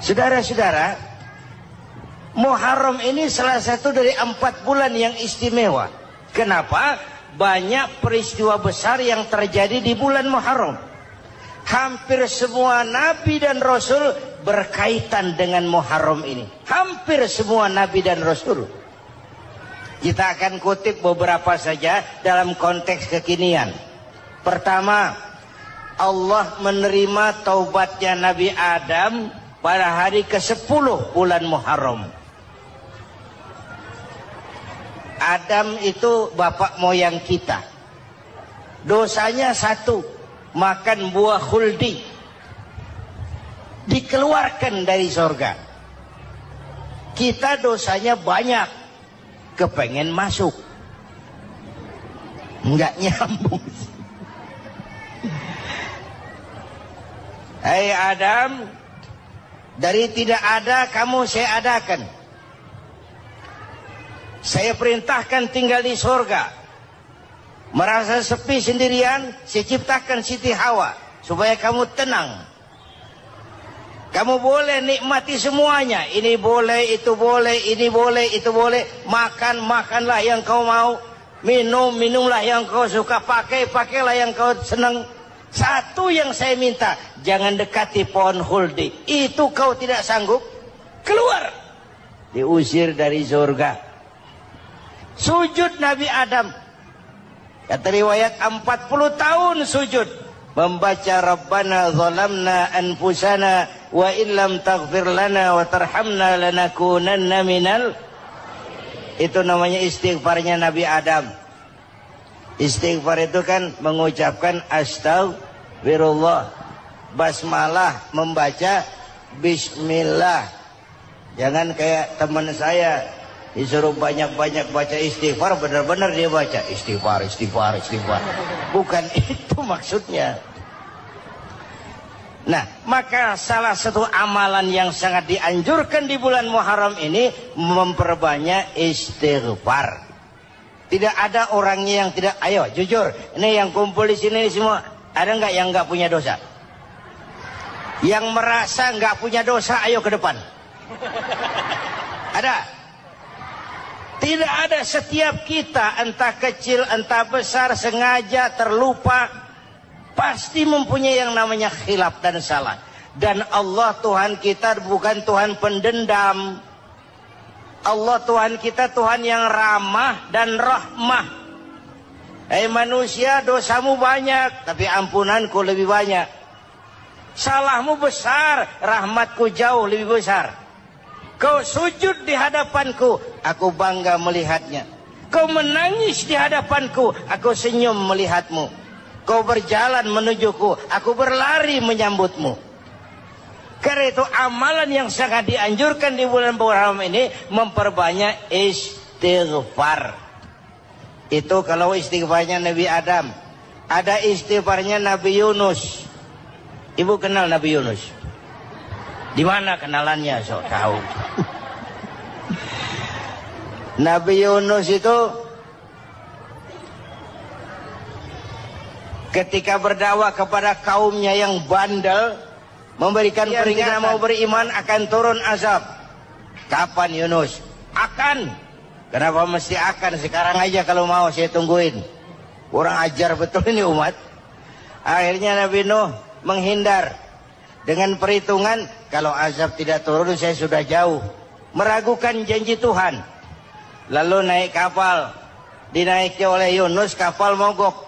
Saudara-saudara, Muharram ini salah satu dari 4 bulan yang istimewa. Kenapa? Banyak peristiwa besar yang terjadi di bulan Muharram. Hampir semua nabi dan rasul berkaitan dengan Muharram ini. Hampir semua nabi dan rasul. Kita akan kutip beberapa saja dalam konteks kekinian. Pertama, Allah menerima taubatnya Nabi Adam pada hari ke-10 bulan Muharram. Adam itu bapak moyang kita. Dosanya 1, makan buah khuldi. Dikeluarkan dari surga. Kita dosanya banyak, kepengen masuk. Enggak nyambung. Hai Adam, dari tidak ada kamu saya adakan. Saya perintahkan tinggal di surga. Merasa sepi sendirian, saya ciptakan Siti Hawa supaya kamu tenang. Kamu boleh nikmati semuanya. Ini boleh, itu boleh, ini boleh, itu boleh. Makan, makanlah yang kau mau. Minum, minumlah yang kau suka. Pakai, pakailah yang kau senang. Satu yang saya minta, jangan dekati pohon khuldi. Itu kau tidak sanggup, keluar. Diusir dari surga. Sujud Nabi Adam. Kata riwayat 40 tahun sujud. Membaca Rabbana zalamna anfusana wa illam taghfir lana wa tarhamna lanakunanna minal. Itu namanya istighfarnya Nabi Adam. Istighfar itu kan mengucapkan astagfirullah. Basmalah membaca bismillah. Jangan kayak teman saya disuruh banyak-banyak baca istighfar, benar-benar dia baca istighfar, istighfar, istighfar. Bukan itu maksudnya. Nah, maka salah satu amalan yang sangat dianjurkan di bulan Muharram ini memperbanyak istighfar. Tidak ada orangnya yang tidak. Ayo jujur, ini yang kumpul di sini semua, ada nggak yang nggak punya dosa? Yang merasa nggak punya dosa, ayo ke depan. Ada? Tidak ada. Setiap kita, entah kecil entah besar, sengaja terlupa, pasti mempunyai yang namanya khilaf dan salah. Dan Allah Tuhan kita bukan Tuhan pendendam. Allah Tuhan kita Tuhan yang ramah dan rahmah. Hei manusia, dosamu banyak, tapi ampunanku lebih banyak. Salahmu besar, rahmatku jauh lebih besar. Kau sujud di hadapanku, aku bangga melihatnya. Kau menangis di hadapanku, aku senyum melihatmu. Kau berjalan menujuku, aku berlari menyambutmu. Karena itu amalan yang sangat dianjurkan di bulan Muharram ini memperbanyak istighfar. Itu kalau istighfarnya Nabi Adam. Ada istighfarnya Nabi Yunus. Ibu kenal Nabi Yunus? Di mana kenalannya? Sok tahu. Nabi Yunus itu ketika berdakwah kepada kaumnya yang bandel, memberikan peringatan mau beriman akan turun azab. Kapan Yunus? Akan. Kenapa mesti akan? Sekarang aja kalau mau saya tungguin. Kurang ajar betul ini umat. Akhirnya Nabi Nuh menghindar dengan perhitungan kalau azab tidak turun saya sudah jauh. Meragukan janji Tuhan. Lalu naik kapal. Dinaiki oleh Yunus, kapal mogok.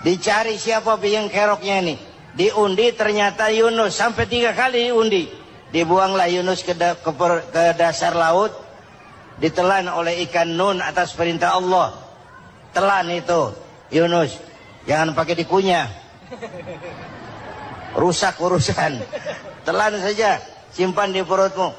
Dicari siapa biang keroknya ini. Diundi ternyata Yunus. Sampai 3 kali diundi. Dibuanglah Yunus ke dasar laut. Ditelan oleh ikan Nun atas perintah Allah. Telan itu Yunus. Jangan pakai dikunyah. Rusak urusan. Telan saja. Simpan di perutmu.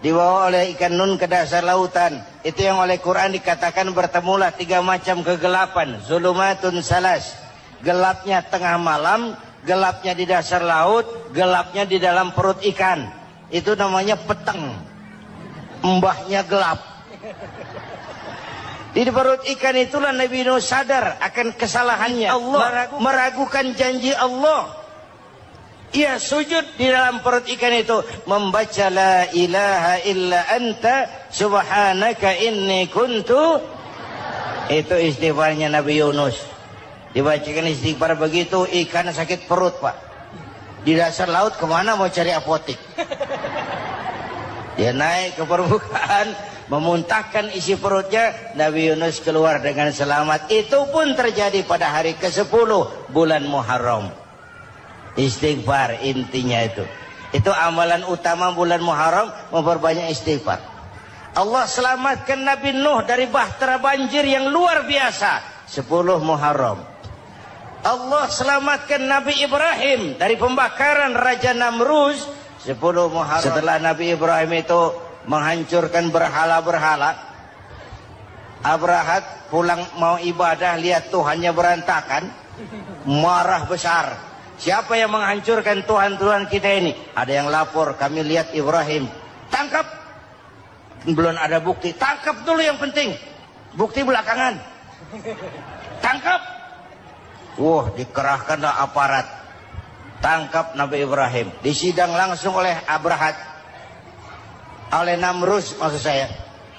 Dibawa oleh ikan Nun ke dasar lautan. Itu yang oleh Quran dikatakan bertemulah 3 macam kegelapan. Zulumatun salas. Gelapnya tengah malam, gelapnya di dasar laut, gelapnya di dalam perut ikan. Itu namanya peteng. Mbahnya gelap. Di perut ikan itulah Nabi Nuh sadar akan kesalahannya. Allah meragukan janji Allah. Ia sujud di dalam perut ikan itu membaca la ilaha illa anta subhanaka inni kuntu. Itu istighfarnya Nabi Yunus. Dibacakan istighfar begitu, ikan sakit perut, Pak. Di dasar laut kemana mau cari apotik? Dia naik ke permukaan, memuntahkan isi perutnya, Nabi Yunus keluar dengan selamat. Itu pun terjadi pada hari ke-10 bulan Muharram. Istighfar intinya itu. Itu amalan utama bulan Muharram, memperbanyak istighfar. Allah selamatkan Nabi Nuh dari bahtera banjir yang luar biasa 10 Muharram. Allah selamatkan Nabi Ibrahim dari pembakaran Raja Namruz 10 Muharram. Setelah Nabi Ibrahim itu menghancurkan berhala-berhala, Abrahat pulang mau ibadah, lihat Tuhannya berantakan, marah besar. Siapa yang menghancurkan Tuhan-Tuhan kita ini? Ada yang lapor, kami lihat Ibrahim. Tangkap. Belum ada bukti. Tangkap dulu yang penting. Bukti belakangan. Tangkap. Wah, dikerahkanlah aparat. Tangkap Nabi Ibrahim. Disidang langsung oleh Abrahat. Oleh Namruz maksud saya.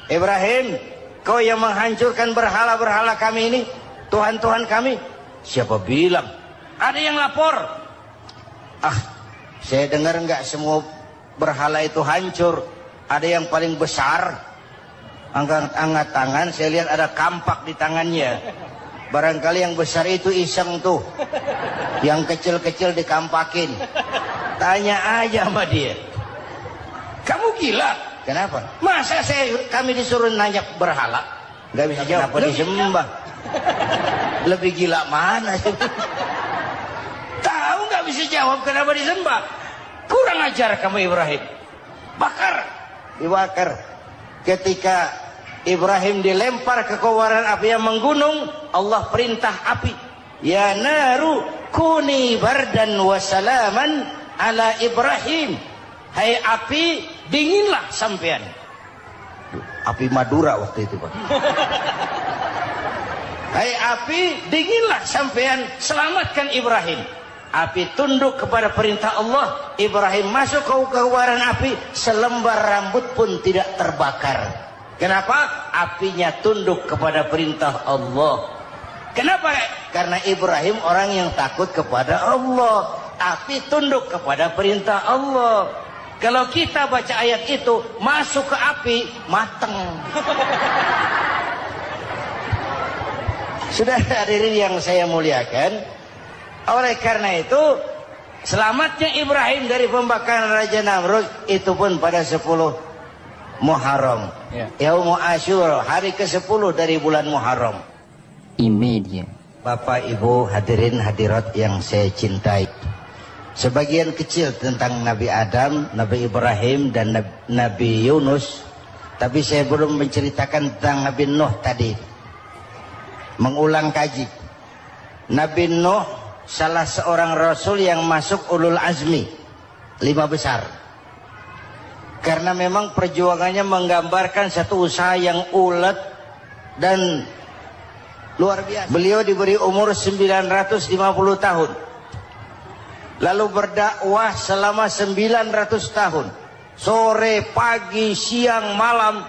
Ibrahim, kau yang menghancurkan berhala-berhala kami ini, Tuhan-Tuhan kami. Siapa bilang? Ada yang lapor. Saya dengar enggak semua berhala itu hancur. Ada yang paling besar, angkat tangan, saya lihat ada kampak di tangannya. Barangkali yang besar itu iseng tuh, yang kecil-kecil dikampakin. Tanya aja sama dia. Kamu gila? Kenapa? Masa kami disuruh nanya berhala? Gak bisa jawab. Kenapa disembah? Lebih gila mana sih? Tahu nggak bisa jawab kenapa disembah? Kurang ajar kamu Ibrahim. Bakar, dibakar. Ketika Ibrahim dilempar ke kobaran api yang menggunung, Allah perintah api, ya naru kuni bardan wa salaman ala Ibrahim. Hai api, dinginlah sampean. Api Madura waktu itu, Pak. Hai api, dinginlah sampean, selamatkan Ibrahim. Api tunduk kepada perintah Allah. Ibrahim masuk ke kobaran api, selembar rambut pun tidak terbakar. Kenapa? Apinya tunduk kepada perintah Allah. Kenapa? Karena Ibrahim orang yang takut kepada Allah. Api tunduk kepada perintah Allah. Kalau kita baca ayat itu, masuk ke api, mateng. Sudah hadirin yang saya muliakan, oleh karena itu selamatnya Ibrahim dari pembakaran Raja Namrud itu pun pada 10 Muharram, Yaumul Asyura, hari ke-10 dari bulan Muharram. Imedia. Bapak Ibu hadirin hadirat yang saya cintai, sebagian kecil tentang Nabi Adam, Nabi Ibrahim dan Nabi Yunus, tapi saya belum menceritakan tentang Nabi Nuh tadi. Mengulang kaji. Nabi Nuh salah seorang rasul yang masuk ulul azmi 5 besar. Karena memang perjuangannya menggambarkan satu usaha yang ulet dan luar biasa. Beliau diberi umur 950 tahun. Lalu berdakwah selama 900 tahun. Sore, pagi, siang, malam.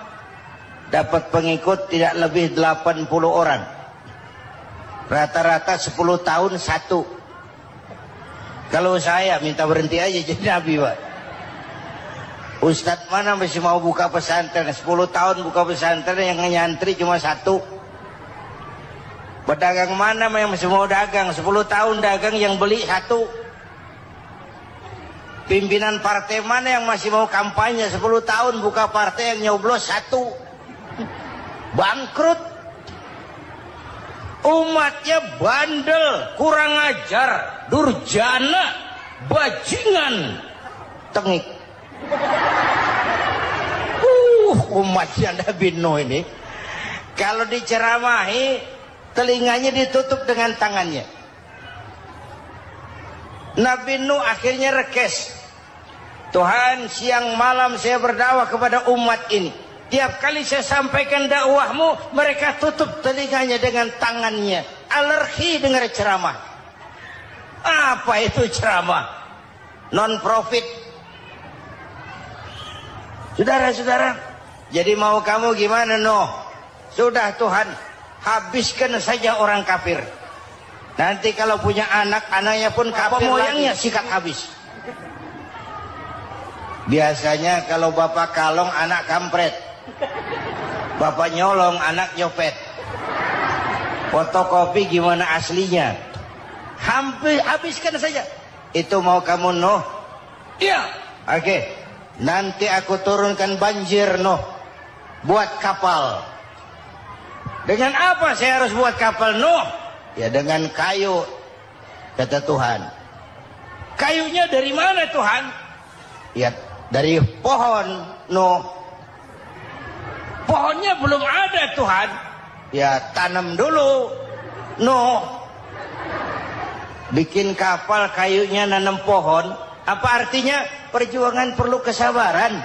Dapat pengikut tidak lebih 80 orang. Rata-rata 10 tahun satu. Kalau saya minta berhenti aja jadi nabi, Pak. Ustadz mana masih mau buka pesantren? 10 tahun buka pesantren, yang nyantri cuma 1. Pedagang mana yang masih mau dagang? 10 tahun dagang, yang beli 1. Pimpinan partai mana yang masih mau kampanye? 10 tahun buka partai, yang nyoblos 1. Bangkrut. Umatnya bandel, kurang ajar, durjana, bajingan, tengik. Umatnya Nabi Nuh ini, kalau diceramahi, telinganya ditutup dengan tangannya. Nabi Nuh akhirnya rekes. Tuhan, siang malam saya berdakwah kepada umat ini. Tiap kali saya sampaikan dakwahmu, mereka tutup telinganya dengan tangannya. Alergi dengar ceramah. Apa itu ceramah? non-profit. Saudara-saudara, jadi mau kamu gimana Nuh? Sudah Tuhan, habiskan saja orang kafir. Nanti kalau punya anak, anaknya pun kafir moyangnya sikat habis. Biasanya kalau bapak kalong, anak kampret. Bapak nyolong, anak nyopet. Fotokopi gimana aslinya? Hampir habiskan saja. Itu mau kamu Nuh? Iya. Oke. Nanti aku turunkan banjir Nuh. Buat kapal. Dengan apa saya harus buat kapal Nuh? Ya dengan kayu, kata Tuhan. Kayunya dari mana Tuhan? Ya dari pohon Nuh. Pohonnya belum ada Tuhan. Ya tanam dulu Nuh. Bikin kapal kayunya nanam pohon. Apa artinya? Perjuangan perlu kesabaran.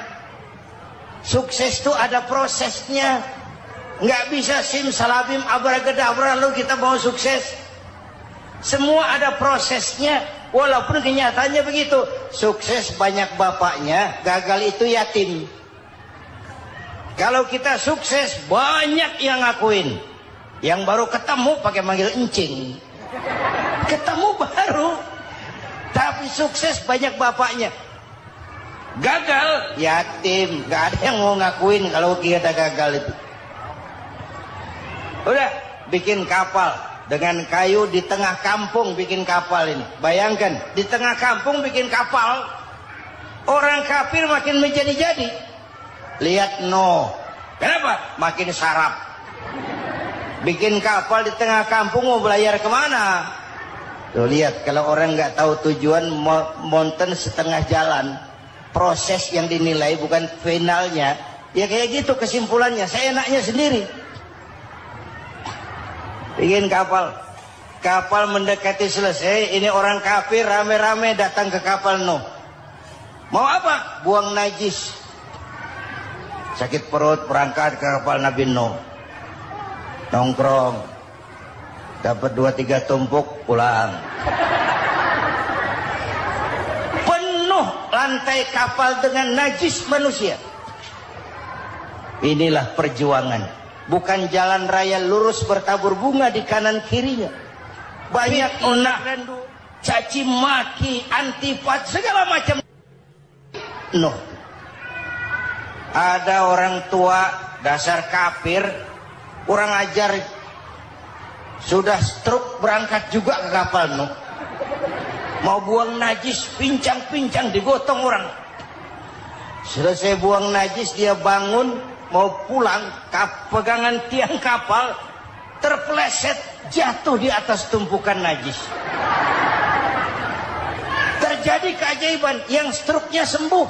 Sukses itu ada prosesnya. Nggak bisa simsalabim abracadabra lalu kita mau sukses. Semua ada prosesnya. Walaupun kenyataannya begitu. Sukses banyak bapaknya, gagal itu yatim. Kalau kita sukses banyak yang ngakuin. Yang baru ketemu pakai manggil encing. Ketemu baru. Tapi sukses banyak bapaknya. Gagal yatim. Gak ada yang mau ngakuin kalau kita gagal itu. Udah bikin kapal dengan kayu di tengah kampung, bikin kapal ini. Bayangkan di tengah kampung bikin kapal. Orang kafir makin menjadi-jadi. Lihat Nuh. Kenapa? Makin sarap. Bikin kapal di tengah kampung mau belayar kemana? Tuh lihat, kalau orang nggak tahu tujuan, mountain setengah jalan. Proses yang dinilai bukan finalnya. Ya kayak gitu kesimpulannya. Saya enaknya sendiri. Bikin kapal. Kapal mendekati selesai. Ini orang kafir rame-rame datang ke kapal Nuh. Mau apa? Buang najis. Sakit perut berangkat ke kapal Nabi Nuh. Nongkrong. Dapat 2-3 tumpuk pulang. Penuh lantai kapal dengan najis manusia. Inilah perjuangan. Bukan jalan raya lurus bertabur bunga di kanan kirinya. Banyak onak rendu, caci maki, antipat, segala macam. Nuh. Ada orang tua dasar kafir, kurang ajar, sudah stroke berangkat juga ke kapal Nuh. Mau buang najis, pincang-pincang digotong orang. Selesai buang najis dia bangun, mau pulang, pegangan tiang kapal terpeleset, jatuh di atas tumpukan najis. Terjadi keajaiban, yang stroke-nya sembuh,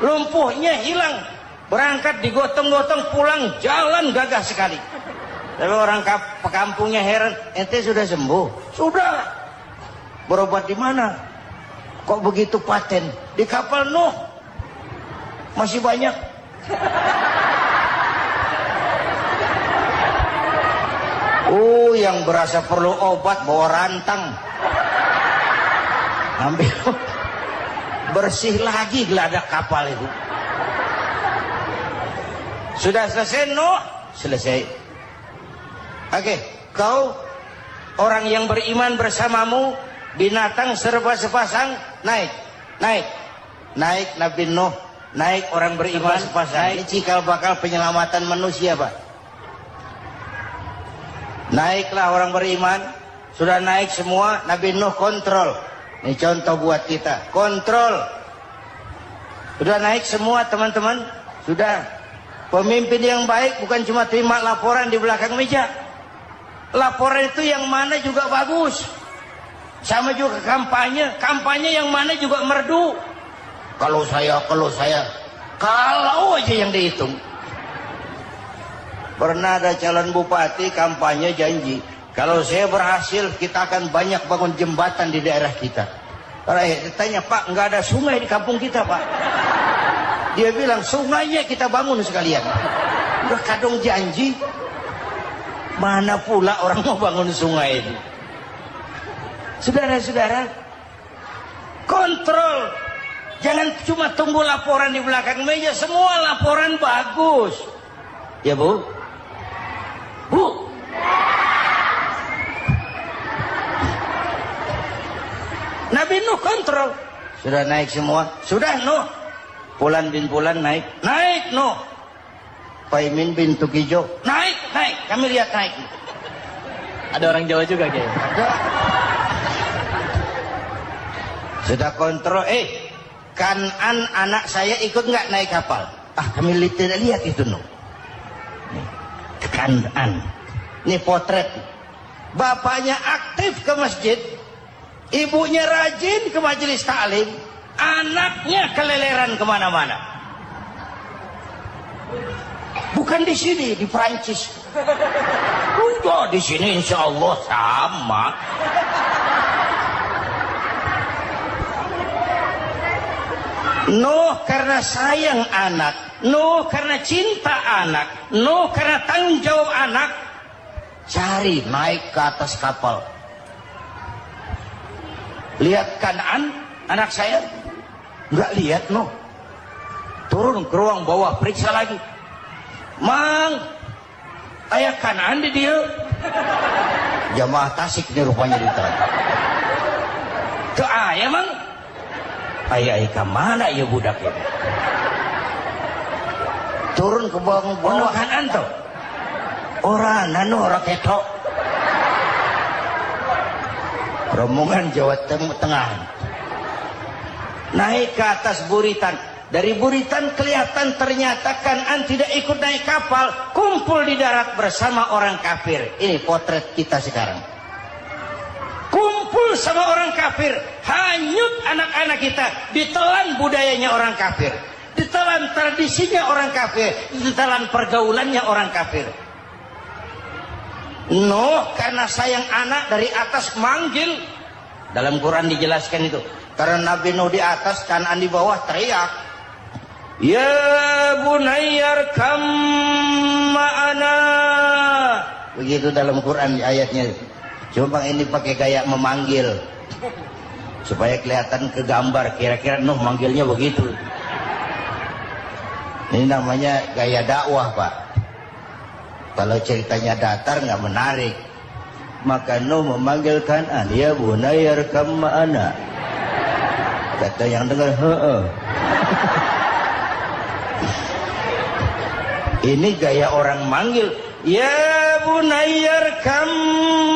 lumpuhnya hilang, berangkat digotong-gotong pulang, jalan gagah sekali. Tapi orang kampungnya heran, ente sudah sembuh? Sudah. Berobat di mana? Kok begitu paten? Di kapal Nuh. Masih banyak. Oh, yang berasa perlu obat bawa rantang. Ambil bersih lagi geladak kapal itu. Sudah selesai Nuh? Selesai. Oke, kau orang yang beriman bersamamu, binatang serba sepasang, naik, naik, naik Nabi Nuh, naik orang beriman sepasang. Ini cikal bakal penyelamatan manusia, Pak. Naiklah orang beriman, sudah naik semua, Nabi Nuh kontrol. Ini contoh buat kita, kontrol. Sudah naik semua teman-teman, sudah. Pemimpin yang baik bukan cuma terima laporan di belakang meja. Laporan itu yang mana juga bagus. Sama juga kampanye, kampanye yang mana juga merdu. Kalau aja yang dihitung. Pernah ada calon bupati kampanye janji, kalau saya berhasil kita akan banyak bangun jembatan di daerah kita. Rakyat ditanya, Pak, nggak ada sungai di kampung kita, Pak. Dia bilang, sungainya kita bangun sekalian. Udah kadung janji, mana pula orang mau bangun sungai itu. Saudara-saudara, Kontrol. Jangan cuma tunggu laporan di belakang meja, semua laporan bagus. Ya Bu? Bu? Nabi Nuh kontrol. Sudah naik semua? Sudah Nuh. Pulan bin Pulan naik. Naik Nuh. Paimin bin Tukijo. Naik, naik. Kami lihat naik. Ada orang Jawa juga Kiai. Ada. Sudah kontrol. Kanan anak saya ikut nggak naik kapal? Kami tidak lihat itu Nuh. Kanan. Ini potret. Bapaknya aktif ke masjid. Ibunya rajin ke majelis taklim, anaknya keleleran kemana-mana. Bukan di sini, di Prancis. Udah di sini insya Allah sama. Nuh karena sayang anak, Nuh karena cinta anak, Nuh karena tanggung jawab anak, cari naik ke atas kapal. Lihat Kanaan, anak saya, nggak lihat Nuh. Turun ke ruang bawah, periksa lagi. Mang, ayah Kanaan di dia. Jamaah Tasik nih rupanya di tanah. Ke ayah Mang. Ayah ke mana ya budak ini? Turun ke bawah Kanaan tuh. Orang nanu orang ketok. Rombongan Jawa Tengah naik ke atas buritan. Dari buritan kelihatan ternyata Kanaan tidak ikut naik kapal, kumpul di darat bersama orang kafir. Ini potret kita sekarang. Kumpul sama orang kafir, hanyut anak-anak kita, ditelan budayanya orang kafir, ditelan tradisinya orang kafir, ditelan pergaulannya orang kafir. Nuh karena sayang anak dari atas manggil. Dalam Quran dijelaskan itu. Karena Nabi Nuh di atas, Kanaan di bawah, teriak, ya bunayyarkam ma'ana. Begitu dalam Quran ayatnya. Cuma ini pakai gaya memanggil supaya kelihatan ke gambar, kira-kira Nuh manggilnya begitu. Ini namanya gaya dakwah Pak. Kalau ceritanya datar nggak menarik, maka Nuh memanggil Kanaan, ya bunayyarkam ma'ana. Kata yang dengar, ini gaya orang manggil, ya bunayyarkam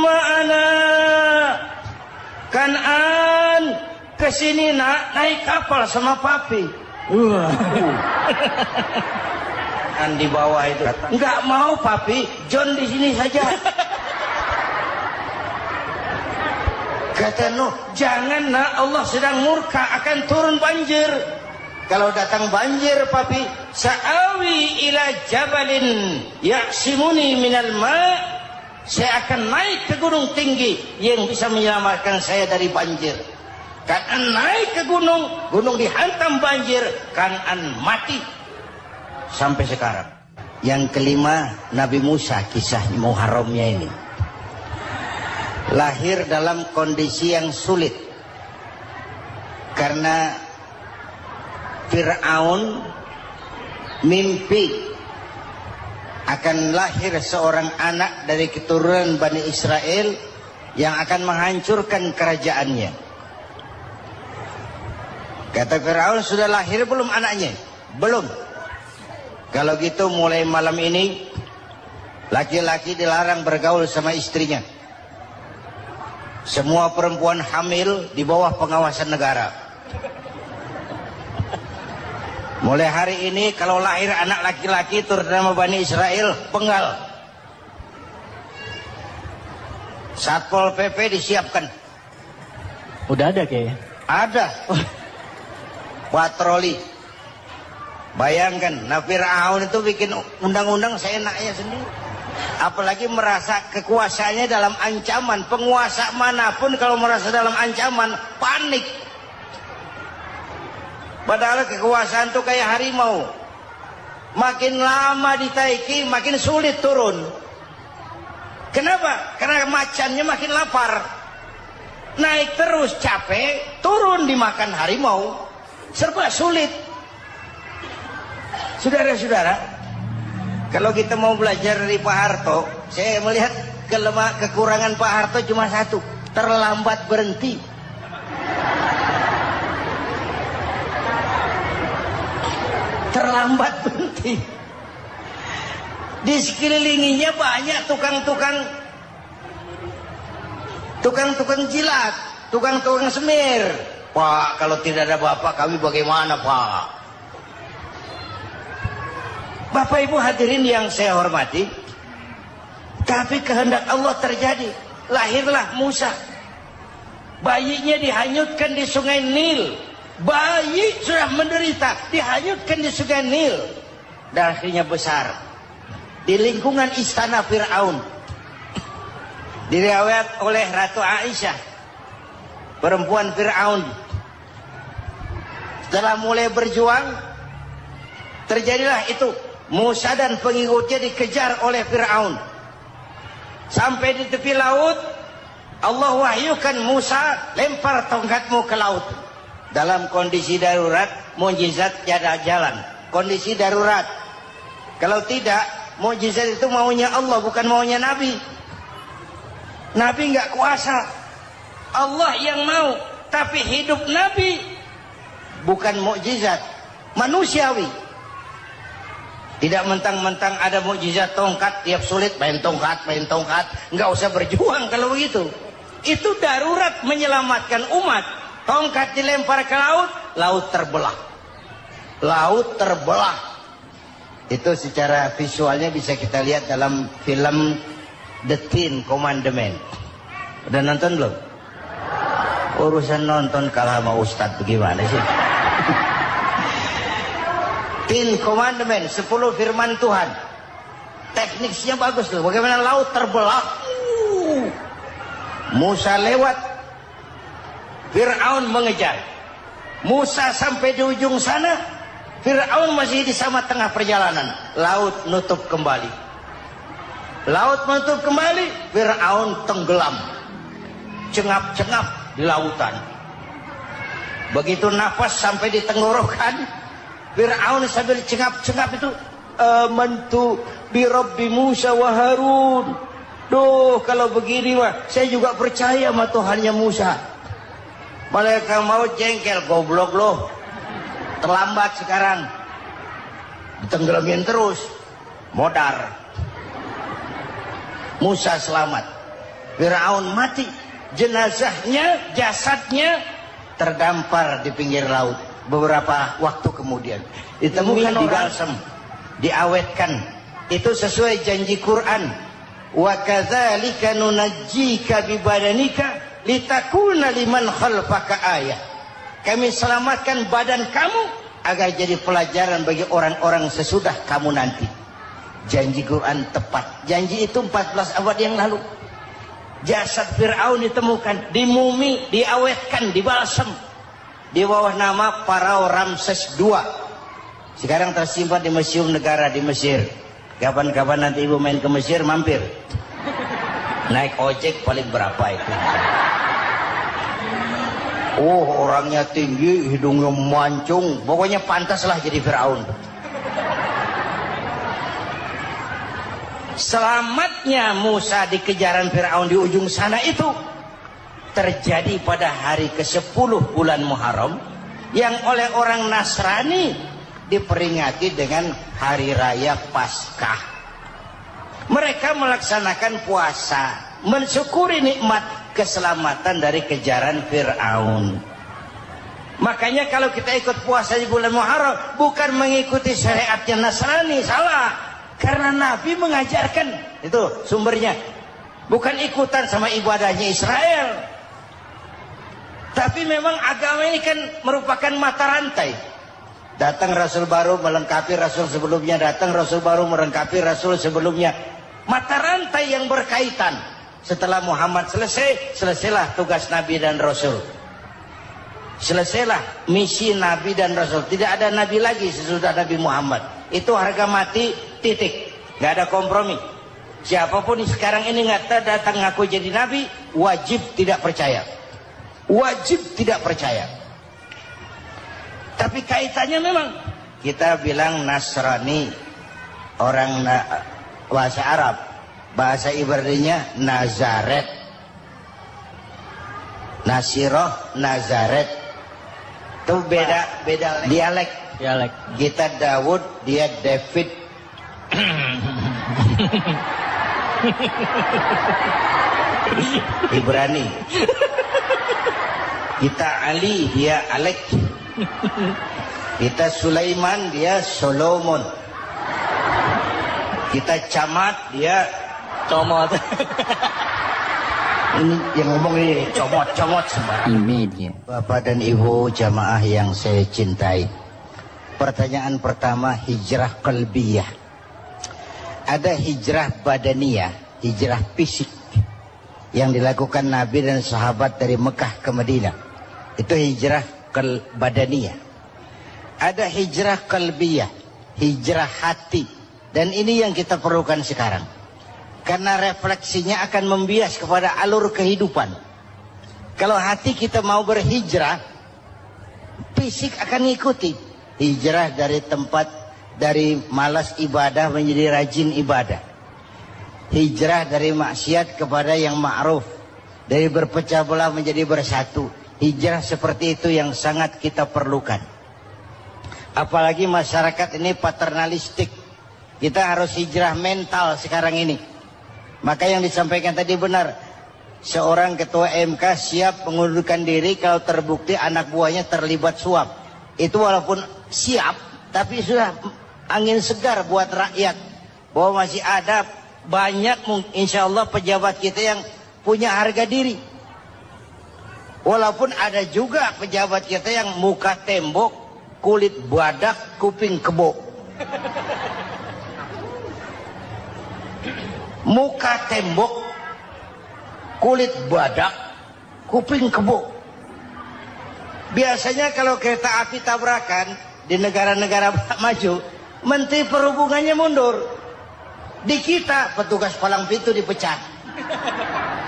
ma'ana. Kanaan, kesini nak, naik kapal sama papi. Di bawah itu nggak mau papi, John di sini saja. Kata Nuh, jangan nak, Allah sedang murka, akan turun banjir. Kalau datang banjir papi, sa'awi ila jabalin ya'simuni minal ma', saya akan naik ke gunung tinggi yang bisa menyelamatkan saya dari banjir. Kanaan naik ke gunung, gunung dihantam banjir, Kanaan mati. Sampai sekarang. Yang kelima, Nabi Musa, kisah Muharramnya ini. Lahir dalam kondisi yang sulit. Karena Fir'aun mimpi akan lahir seorang anak dari keturunan Bani Israel yang akan menghancurkan kerajaannya. Kata Fir'aun, sudah lahir belum anaknya? Belum. Kalau gitu mulai malam ini laki-laki dilarang bergaul sama istrinya. Semua perempuan hamil di bawah pengawasan negara. Mulai hari ini kalau lahir anak laki-laki terutama Bani Israel, penggal. Satpol PP disiapkan. Udah ada kayaknya. Ada. Patroli. Bayangkan, Fir'aun itu bikin undang-undang seenaknya sendiri. Apalagi merasa kekuasaannya dalam ancaman. Penguasa manapun kalau merasa dalam ancaman, panik. Padahal kekuasaan itu kayak harimau. Makin lama ditaiki, makin sulit turun. Kenapa? Karena macannya makin lapar. naik terus capek, turun dimakan harimau, serba sulit. Saudara-saudara, kalau kita mau belajar dari Pak Harto, saya melihat kekurangan Pak Harto cuma satu, terlambat berhenti. Terlambat berhenti. Di sekelilinginya banyak tukang jilat, tukang semir. Pak, kalau tidak ada bapak kami bagaimana, Pak? Bapak Ibu hadirin yang saya hormati, tapi kehendak Allah terjadi. Lahirlah Musa. Bayinya dihanyutkan di sungai Nil. Bayi sudah menderita, dihanyutkan di sungai Nil. Dan akhirnya besar di lingkungan istana Fir'aun. Diriwayat oleh Ratu Aisyah, perempuan Fir'aun, setelah mulai berjuang, terjadilah itu. Musa dan pengikutnya dikejar oleh Fir'aun. Sampai di tepi laut, Allah wahyukan Musa, lempar tongkatmu ke laut. Dalam kondisi darurat, mukjizat tiada jalan. Kondisi darurat. Kalau tidak, mukjizat itu maunya Allah, bukan maunya Nabi. Nabi nggak kuasa, Allah yang mau. Tapi hidup Nabi bukan mukjizat, manusiawi. Tidak mentang-mentang ada mukjizat tongkat, tiap sulit main tongkat. Nggak usah berjuang kalau begitu. Itu darurat menyelamatkan umat. Tongkat dilempar ke laut, laut terbelah. Laut terbelah. Itu secara visualnya bisa kita lihat dalam film The Ten Commandment. Udah nonton belum? Urusan nonton kalah sama Ustadz bagaimana sih? Ten Commandment, 10 firman Tuhan. Tekniknya bagus loh. Bagaimana laut terbelah. Musa lewat, Fir'aun mengejar. Musa sampai di ujung sana, Fir'aun masih di sama tengah perjalanan. Laut nutup kembali. Laut menutup kembali, Fir'aun tenggelam. Cengap-cengap di lautan. Begitu nafas sampai di tenggorokan, Fir'aun sambil cengap-cengap itu, amantu bi Rabbi Musa wa Harun. Duh, kalau begini mah saya juga percaya sama Tuhannya Musa. Malaikat maut jengkel, goblok loh. Terlambat sekarang. Ditenggelamin terus. Modar. Musa selamat. Fir'aun mati. Jenazahnya, jasadnya terdampar di pinggir laut. Beberapa waktu kemudian ditemukan di balsam, diawetkan. Itu sesuai janji Quran. Wa kadzalika nunajjika bi badanika litakuna liman khalfaka ayah. Kami selamatkan badan kamu agar jadi pelajaran bagi orang-orang sesudah kamu nanti. Janji Quran tepat. Janji itu 14 abad yang lalu. Jasad Fir'aun ditemukan, dimumi, diawetkan, dibalsam di bawah nama Farao Ramses II. Sekarang tersimpan di Museum Negara di Mesir. Kapan-kapan nanti ibu main ke Mesir, mampir. Naik ojek paling berapa itu? Oh, orangnya tinggi, hidungnya mancung, pokoknya pantaslah jadi Fir'aun. Selamatnya Musa di kejaran Fir'aun di ujung sana itu terjadi pada hari ke-10 bulan Muharram, yang oleh orang Nasrani diperingati dengan hari raya Paskah. Mereka melaksanakan puasa, mensyukuri nikmat keselamatan dari kejaran Fir'aun. Makanya kalau kita ikut puasa di bulan Muharram, bukan mengikuti syariatnya Nasrani, salah. Karena Nabi mengajarkan, itu sumbernya. Bukan ikutan sama ibadahnya Israel. Tapi memang agama ini kan merupakan mata rantai. Datang Rasul baru melengkapi Rasul sebelumnya, datang Rasul baru melengkapi Rasul sebelumnya. Mata rantai yang berkaitan. Setelah Muhammad selesai, selesailah tugas Nabi dan Rasul. Selesailah misi Nabi dan Rasul. Tidak ada Nabi lagi sesudah Nabi Muhammad. Itu harga mati, titik. Gak ada kompromi. Siapapun sekarang ini nggak datang ngaku jadi Nabi, wajib tidak percaya. wajib tidak percaya. Tapi kaitannya memang kita bilang Nasrani, orang bahasa Arab, bahasa Ibraninya Nazaret, Nasiroh, Nazaret, itu beda dialek. Kita Daud, dia David. Ibrani. Kita Ali, dia Alek. Kita Sulaiman, dia Solomon. Kita Camat, dia Comot. ini yang ngomong ini comot sembarang. Ini dia. Bapak dan Ibu jamaah yang saya cintai, pertanyaan pertama, hijrah qalbiyah. Ada hijrah badaniyah, hijrah fisik yang dilakukan Nabi dan sahabat dari Mekah ke Madinah. Itu hijrah badaniyah. Ada hijrah qalbiyah, hijrah hati. Dan ini yang kita perlukan sekarang. Karena refleksinya akan membias kepada alur kehidupan. Kalau hati kita mau berhijrah, fisik akan mengikuti. Hijrah dari tempat, dari malas ibadah menjadi rajin ibadah. Hijrah dari maksiat kepada yang ma'ruf. Dari berpecah belah menjadi bersatu. Hijrah seperti itu yang sangat kita perlukan. Apalagi masyarakat ini paternalistik. Kita harus hijrah mental sekarang ini. Maka yang disampaikan tadi benar. Seorang ketua MK siap mengundurkan diri kalau terbukti anak buahnya terlibat suap. Itu walaupun siap, tapi sudah angin segar buat rakyat. Bahwa masih ada banyak insya Allah pejabat kita yang punya harga diri. Walaupun ada juga pejabat kita yang muka tembok, kulit badak, kuping kebo. Muka tembok, kulit badak, kuping kebo. Biasanya kalau kereta api tabrakan di negara-negara maju, Menteri Perhubungannya mundur. Di kita petugas palang pintu dipecat.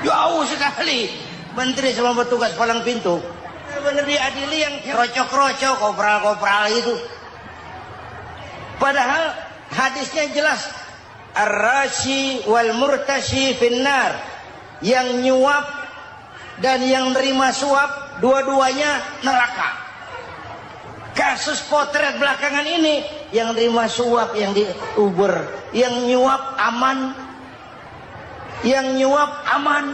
Jauh sekali Menteri sama petugas palang pintu. Bener diadili yang krocok-krocok, kopral-kopral itu. Padahal hadisnya jelas. Ar-rashi wal murtashi finnar. Yang nyuap dan yang nerima suap, dua-duanya neraka. Kasus potret belakangan ini, yang nerima suap, yang diuber, yang nyuap aman, yang nyuap aman,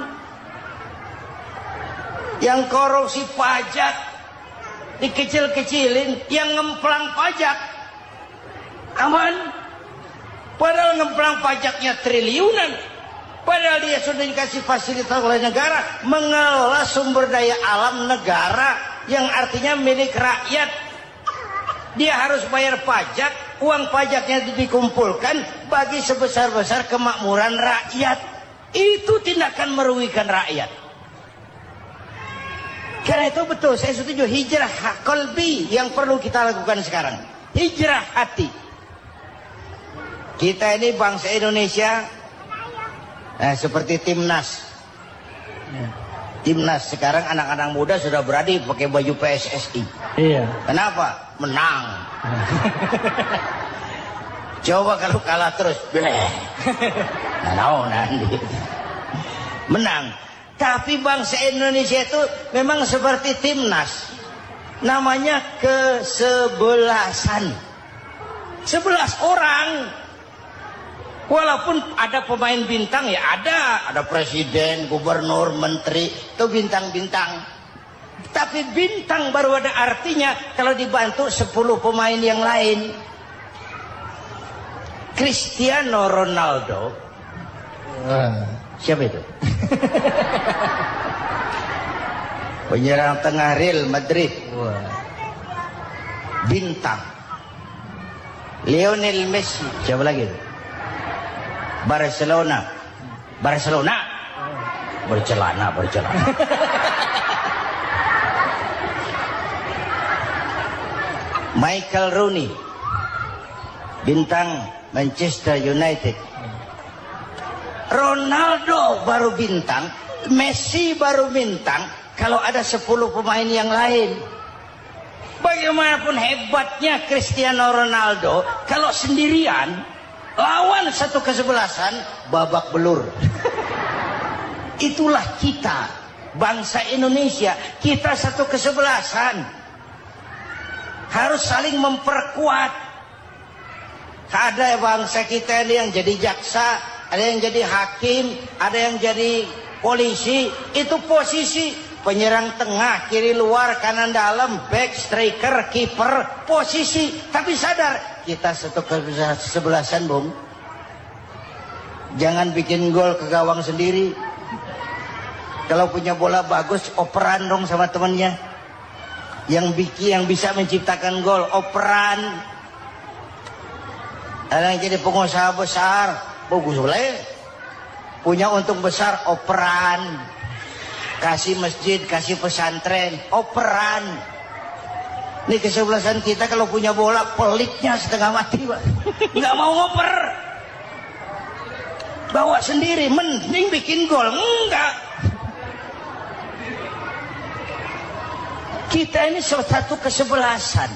yang korupsi pajak dikecil-kecilin, yang ngemplang pajak aman. Padahal ngemplang pajaknya triliunan. Padahal dia sudah dikasih fasilitas oleh negara mengelola sumber daya alam negara yang artinya milik rakyat. Dia harus bayar pajak, uang pajaknya dikumpulkan bagi sebesar-besar kemakmuran rakyat. Itu tindakan merugikan rakyat. Karena itu betul, saya setuju, hijrah qalbi yang perlu kita lakukan sekarang. Hijrah hati. Kita ini bangsa Indonesia seperti timnas. Timnas sekarang anak-anak muda sudah berani pakai baju PSSI. Iya. Kenapa? Menang. Coba kalau kalah terus, nanti menang. Tapi bangsa Indonesia itu memang seperti timnas. Namanya kesebelasan. 11 orang. Walaupun ada pemain bintang ya ada presiden, gubernur, menteri, itu bintang-bintang. Tapi bintang baru ada artinya kalau dibantu 10 pemain yang lain. Cristiano Ronaldo. Siapa itu? Penyerang tengah Real Madrid. Bintang. Lionel Messi. Siapa lagi itu? Barcelona. Bercelana. Michael Rooney, bintang Manchester United. Ronaldo baru bintang, Messi baru bintang, kalau ada 10 pemain yang lain. Bagaimanapun hebatnya Cristiano Ronaldo, kalau sendirian lawan satu kesebelasan babak belur. Itulah kita, bangsa Indonesia. Kita satu kesebelasan, harus saling memperkuat. Ada bangsa kita ini yang jadi jaksa, ada yang jadi hakim, ada yang jadi polisi. Itu posisi penyerang tengah, kiri luar, kanan dalam, back, striker, kiper, posisi. Tapi sadar, kita satu kesebelasan, Bung. Jangan bikin gol ke gawang sendiri. Kalau punya bola bagus, operan dong sama temannya. Yang bisa menciptakan gol, operan. Ada yang jadi pengusaha besar, bagus boleh. Punya untung besar, operan. Kasih masjid, kasih pesantren, operan. Ini kesebelasan kita kalau punya bola, pelitnya setengah mati, Pak. Nggak mau ngoper. Bawa sendiri, mending bikin gol. Enggak. Kita ini satu kesebelasan.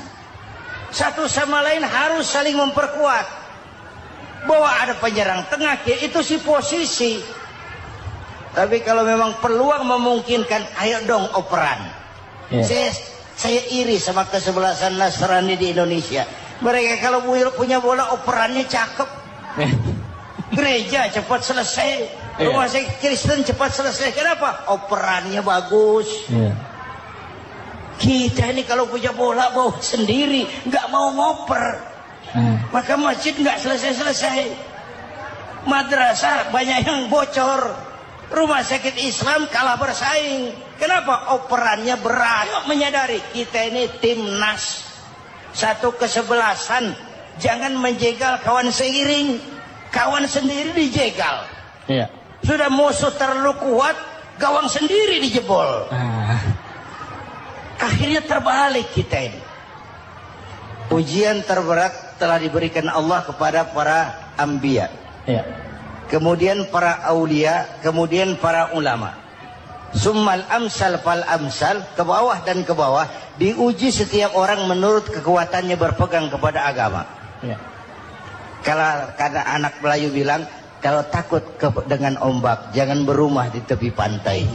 Satu sama lain harus saling memperkuat. Bahwa ada penyerang tengah, itu si posisi. Tapi kalau memang peluang memungkinkan, ayo dong operan. Saya iri sama kesebelasan Nasrani di Indonesia. Mereka kalau punya bola, operannya cakep. Gereja cepat selesai, rumah sakit Kristen cepat selesai. Kenapa? Operannya bagus. Kita ini kalau punya bola bawa sendiri, nggak mau ngoper. Maka masjid nggak selesai-selesai. Madrasah banyak yang bocor. Rumah sakit Islam kalah bersaing. Kenapa? Operannya berat. Yuk menyadari kita ini timnas, satu kesebelasan. Jangan menjegal kawan seiring. Kawan sendiri dijegal. Sudah musuh terlalu kuat, gawang sendiri dijebol. Akhirnya terbalik kita ini. Ujian terberat telah diberikan Allah kepada para anbiya. Kemudian para aulia, kemudian para ulama. Summal amsal fal amsal, ke bawah dan ke bawah, diuji setiap orang menurut kekuatannya berpegang kepada agama. Kalau karena anak Melayu bilang, kalau takut dengan ombak, jangan berumah di tepi pantai.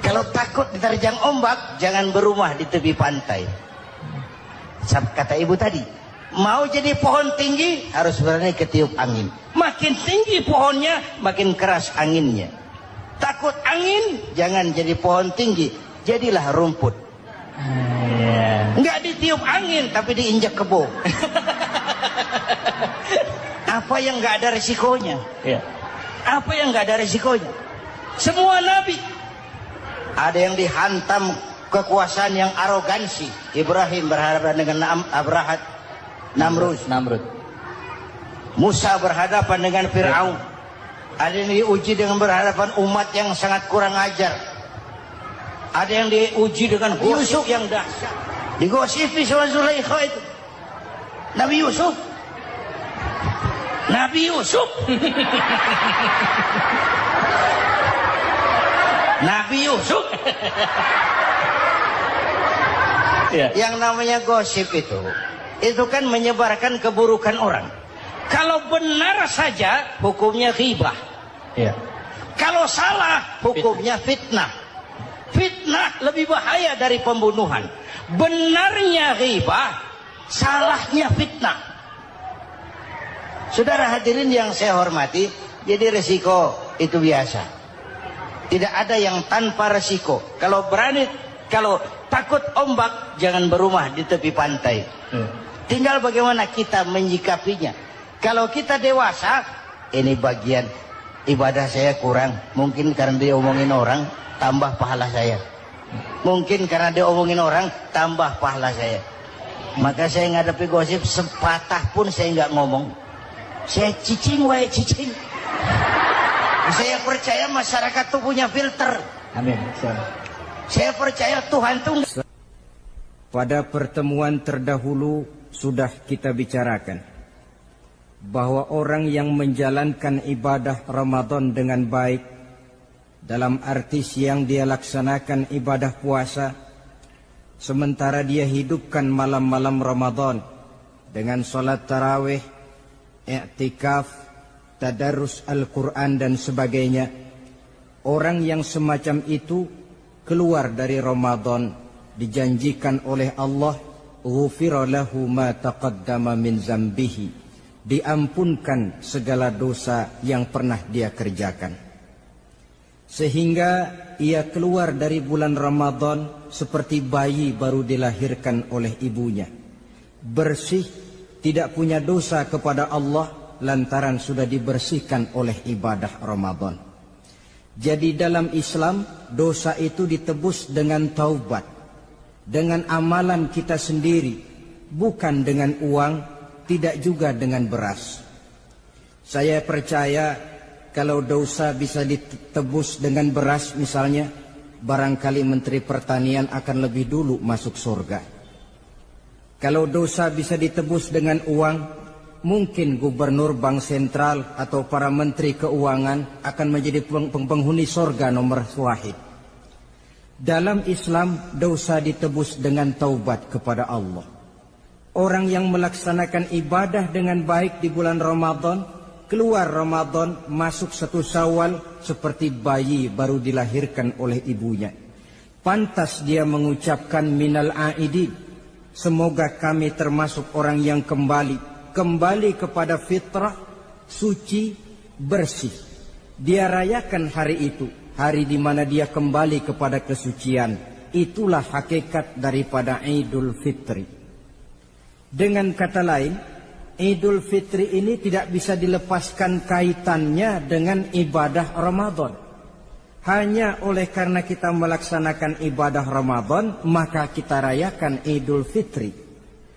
Kalau takut diterjang ombak, jangan berumah di tepi pantai. Kata ibu tadi, mau jadi pohon tinggi harus berani ketiup angin. Makin tinggi pohonnya, makin keras anginnya. Takut angin, jangan jadi pohon tinggi, jadilah rumput. Nggak ditiup angin, tapi diinjak kebo. Apa yang nggak ada resikonya? Apa yang nggak ada resikonya? Semua nabi ada yang dihantam kekuasaan yang arogansi. Ibrahim berhadapan dengan Namrud. Musa berhadapan dengan Fir'aun. Ada yang diuji dengan berhadapan umat yang sangat kurang ajar. Ada yang diuji dengan gosip yang dahsyat. Digosipi sama Zulaikha itu. Nabi Yusuf. Nabi Yusuf. Yang namanya gosip itu kan menyebarkan keburukan orang. Kalau benar saja hukumnya ghibah. Kalau salah hukumnya fitnah. Fitnah lebih bahaya dari pembunuhan. Benarnya ghibah, salahnya fitnah. Saudara hadirin yang saya hormati, jadi resiko itu biasa. Tidak ada yang tanpa resiko. Kalau takut ombak, jangan berumah di tepi pantai. Tinggal bagaimana kita menyikapinya. Kalau kita dewasa, ini bagian ibadah saya kurang. Mungkin karena dia omongin orang, tambah pahala saya. Mungkin karena dia omongin orang, tambah pahala saya. Maka saya ngadapi gosip, sepatah pun saya nggak ngomong. Saya cicing. Saya percaya masyarakat tuh punya filter. Amin. Saya percaya Tuhan tuh. Pada pertemuan terdahulu sudah kita bicarakan bahwa orang yang menjalankan ibadah Ramadan dengan baik dalam arti siang dia laksanakan ibadah puasa, sementara dia hidupkan malam-malam Ramadan dengan sholat tarawih, i'tikaf, tadarus Al-Quran dan sebagainya. Orang yang semacam itu keluar dari Ramadan dijanjikan oleh Allah, ghufira lahu ma taqaddama min zambihi, diampunkan segala dosa yang pernah dia kerjakan. Sehingga ia keluar dari bulan Ramadan seperti bayi baru dilahirkan oleh ibunya, bersih, tidak punya dosa kepada Allah lantaran sudah dibersihkan oleh ibadah Ramadan. Jadi dalam Islam dosa itu ditebus dengan taubat, dengan amalan kita sendiri, bukan dengan uang, tidak juga dengan beras. Saya percaya kalau dosa bisa ditebus dengan beras misalnya, barangkali Menteri Pertanian akan lebih dulu masuk surga. Kalau dosa bisa ditebus dengan uang, mungkin Gubernur Bank Sentral atau para Menteri Keuangan akan menjadi penghuni surga nomor wahid. Dalam Islam dosa ditebus dengan taubat kepada Allah. Orang yang melaksanakan ibadah dengan baik di bulan Ramadan, keluar Ramadan masuk 1 Syawal seperti bayi baru dilahirkan oleh ibunya. Pantas dia mengucapkan minal aidin, semoga kami termasuk orang yang kembali kepada fitrah, suci, bersih. Dia rayakan hari itu, hari di mana dia kembali kepada kesucian. Itulah hakikat daripada Idul Fitri. Dengan kata lain, Idul Fitri ini tidak bisa dilepaskan kaitannya dengan ibadah Ramadan. Hanya oleh karena kita melaksanakan ibadah Ramadan, maka kita rayakan Idul Fitri.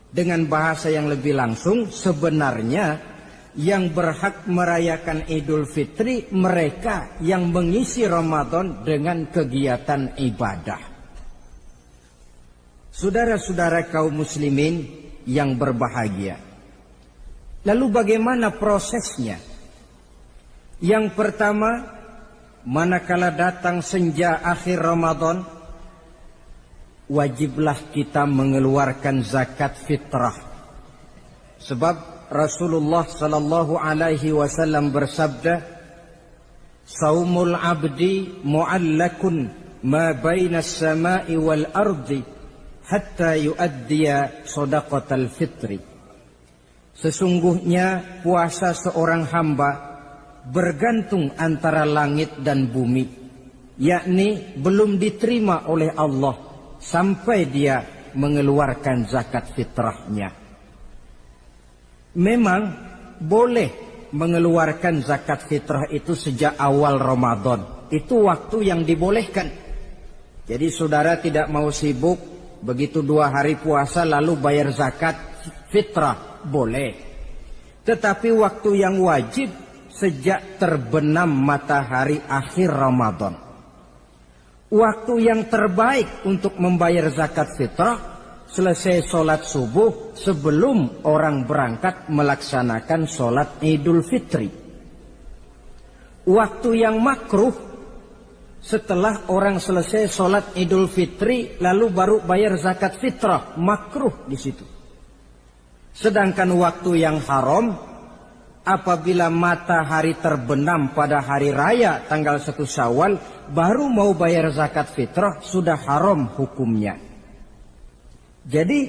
Dengan bahasa yang lebih langsung, sebenarnya yang berhak merayakan Idul Fitri mereka yang mengisi Ramadan dengan kegiatan ibadah. Saudara-saudara kaum muslimin yang berbahagia, lalu bagaimana prosesnya? Yang pertama, manakala datang senja akhir Ramadan, wajiblah kita mengeluarkan zakat fitrah. Sebab Rasulullah sallallahu alaihi wasallam bersabda, "Saumul 'abdi mu'allakun ma baina as-sama'i wal ardi hatta yuaddiya shadaqatal fitri." Sesungguhnya puasa seorang hamba bergantung antara langit dan bumi, yakni belum diterima oleh Allah sampai dia mengeluarkan zakat fitrahnya. Memang boleh mengeluarkan zakat fitrah itu sejak awal Ramadan. Itu waktu yang dibolehkan. Jadi saudara tidak mau sibuk, begitu 2 hari puasa lalu bayar zakat fitrah, boleh. Tetapi waktu yang wajib sejak terbenam matahari akhir Ramadan. Waktu yang terbaik untuk membayar zakat fitrah selesai sholat subuh sebelum orang berangkat melaksanakan sholat Idul Fitri. Waktu yang makruh setelah orang selesai sholat Idul Fitri lalu baru bayar zakat fitrah, makruh di situ. Sedangkan waktu yang haram apabila matahari terbenam pada hari raya tanggal 1 Syawal baru mau bayar zakat fitrah, sudah haram hukumnya. Jadi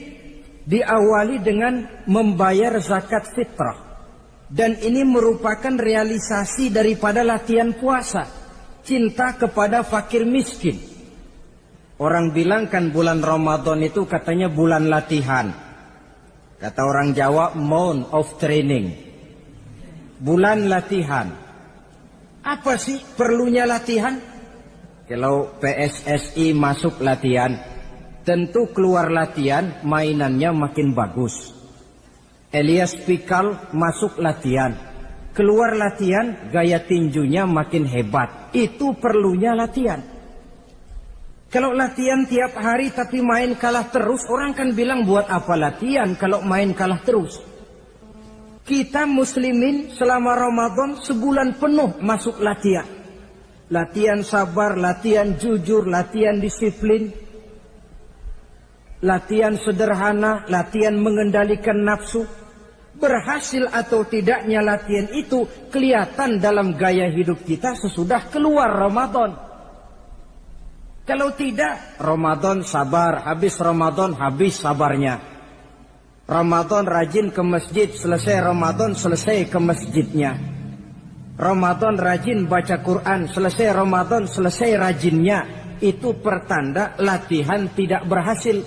diawali dengan membayar zakat fitrah, dan ini merupakan realisasi daripada latihan puasa, cinta kepada fakir miskin. Orang bilang kan bulan Ramadan itu katanya bulan latihan. Kata orang Jawa, month of training. Bulan latihan. Apa sih perlunya latihan? Kalau PSSI masuk latihan, tentu keluar latihan mainannya makin bagus. Elias Pikal masuk latihan, keluar latihan gaya tinjunya makin hebat. Itu perlunya latihan. Kalau latihan tiap hari tapi main kalah terus, orang kan bilang buat apa latihan kalau main kalah terus. Kita muslimin selama Ramadan sebulan penuh masuk latihan. latihan sabar, latihan jujur, latihan disiplin, latihan sederhana, latihan mengendalikan nafsu. Berhasil atau tidaknya latihan itu kelihatan dalam gaya hidup kita sesudah keluar Ramadan. Kalau tidak, Ramadan sabar, habis Ramadan habis sabarnya. Ramadan rajin ke masjid, selesai Ramadan selesai ke masjidnya. Ramadan rajin baca Quran, selesai Ramadan selesai rajinnya. Itu pertanda latihan tidak berhasil.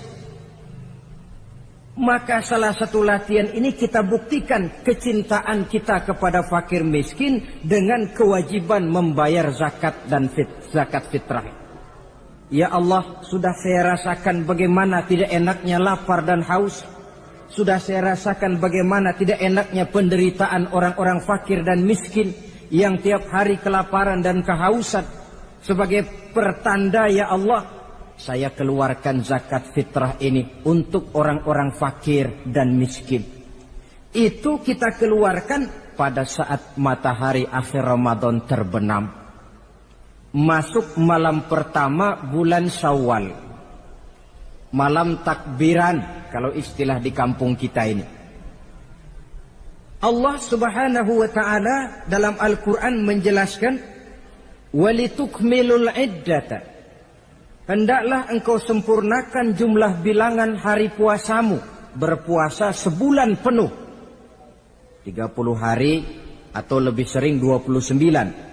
Maka salah satu latihan ini kita buktikan kecintaan kita kepada fakir miskin dengan kewajiban membayar zakat dan zakat fitrah. Ya Allah, sudah saya rasakan bagaimana tidak enaknya lapar dan haus. Sudah saya rasakan bagaimana tidak enaknya penderitaan orang-orang fakir dan miskin yang tiap hari kelaparan dan kehausan. Sebagai pertanda ya Allah, saya keluarkan zakat fitrah ini untuk orang-orang fakir dan miskin. Itu kita keluarkan pada saat matahari akhir Ramadan terbenam. Masuk malam pertama bulan Syawal. Malam takbiran kalau istilah di kampung kita ini. Allah Subhanahu wa taala dalam Al-Qur'an menjelaskan walitukmilul iddata. Hendaklah engkau sempurnakan jumlah bilangan hari puasamu. Berpuasa sebulan penuh. 30 hari atau lebih sering 29.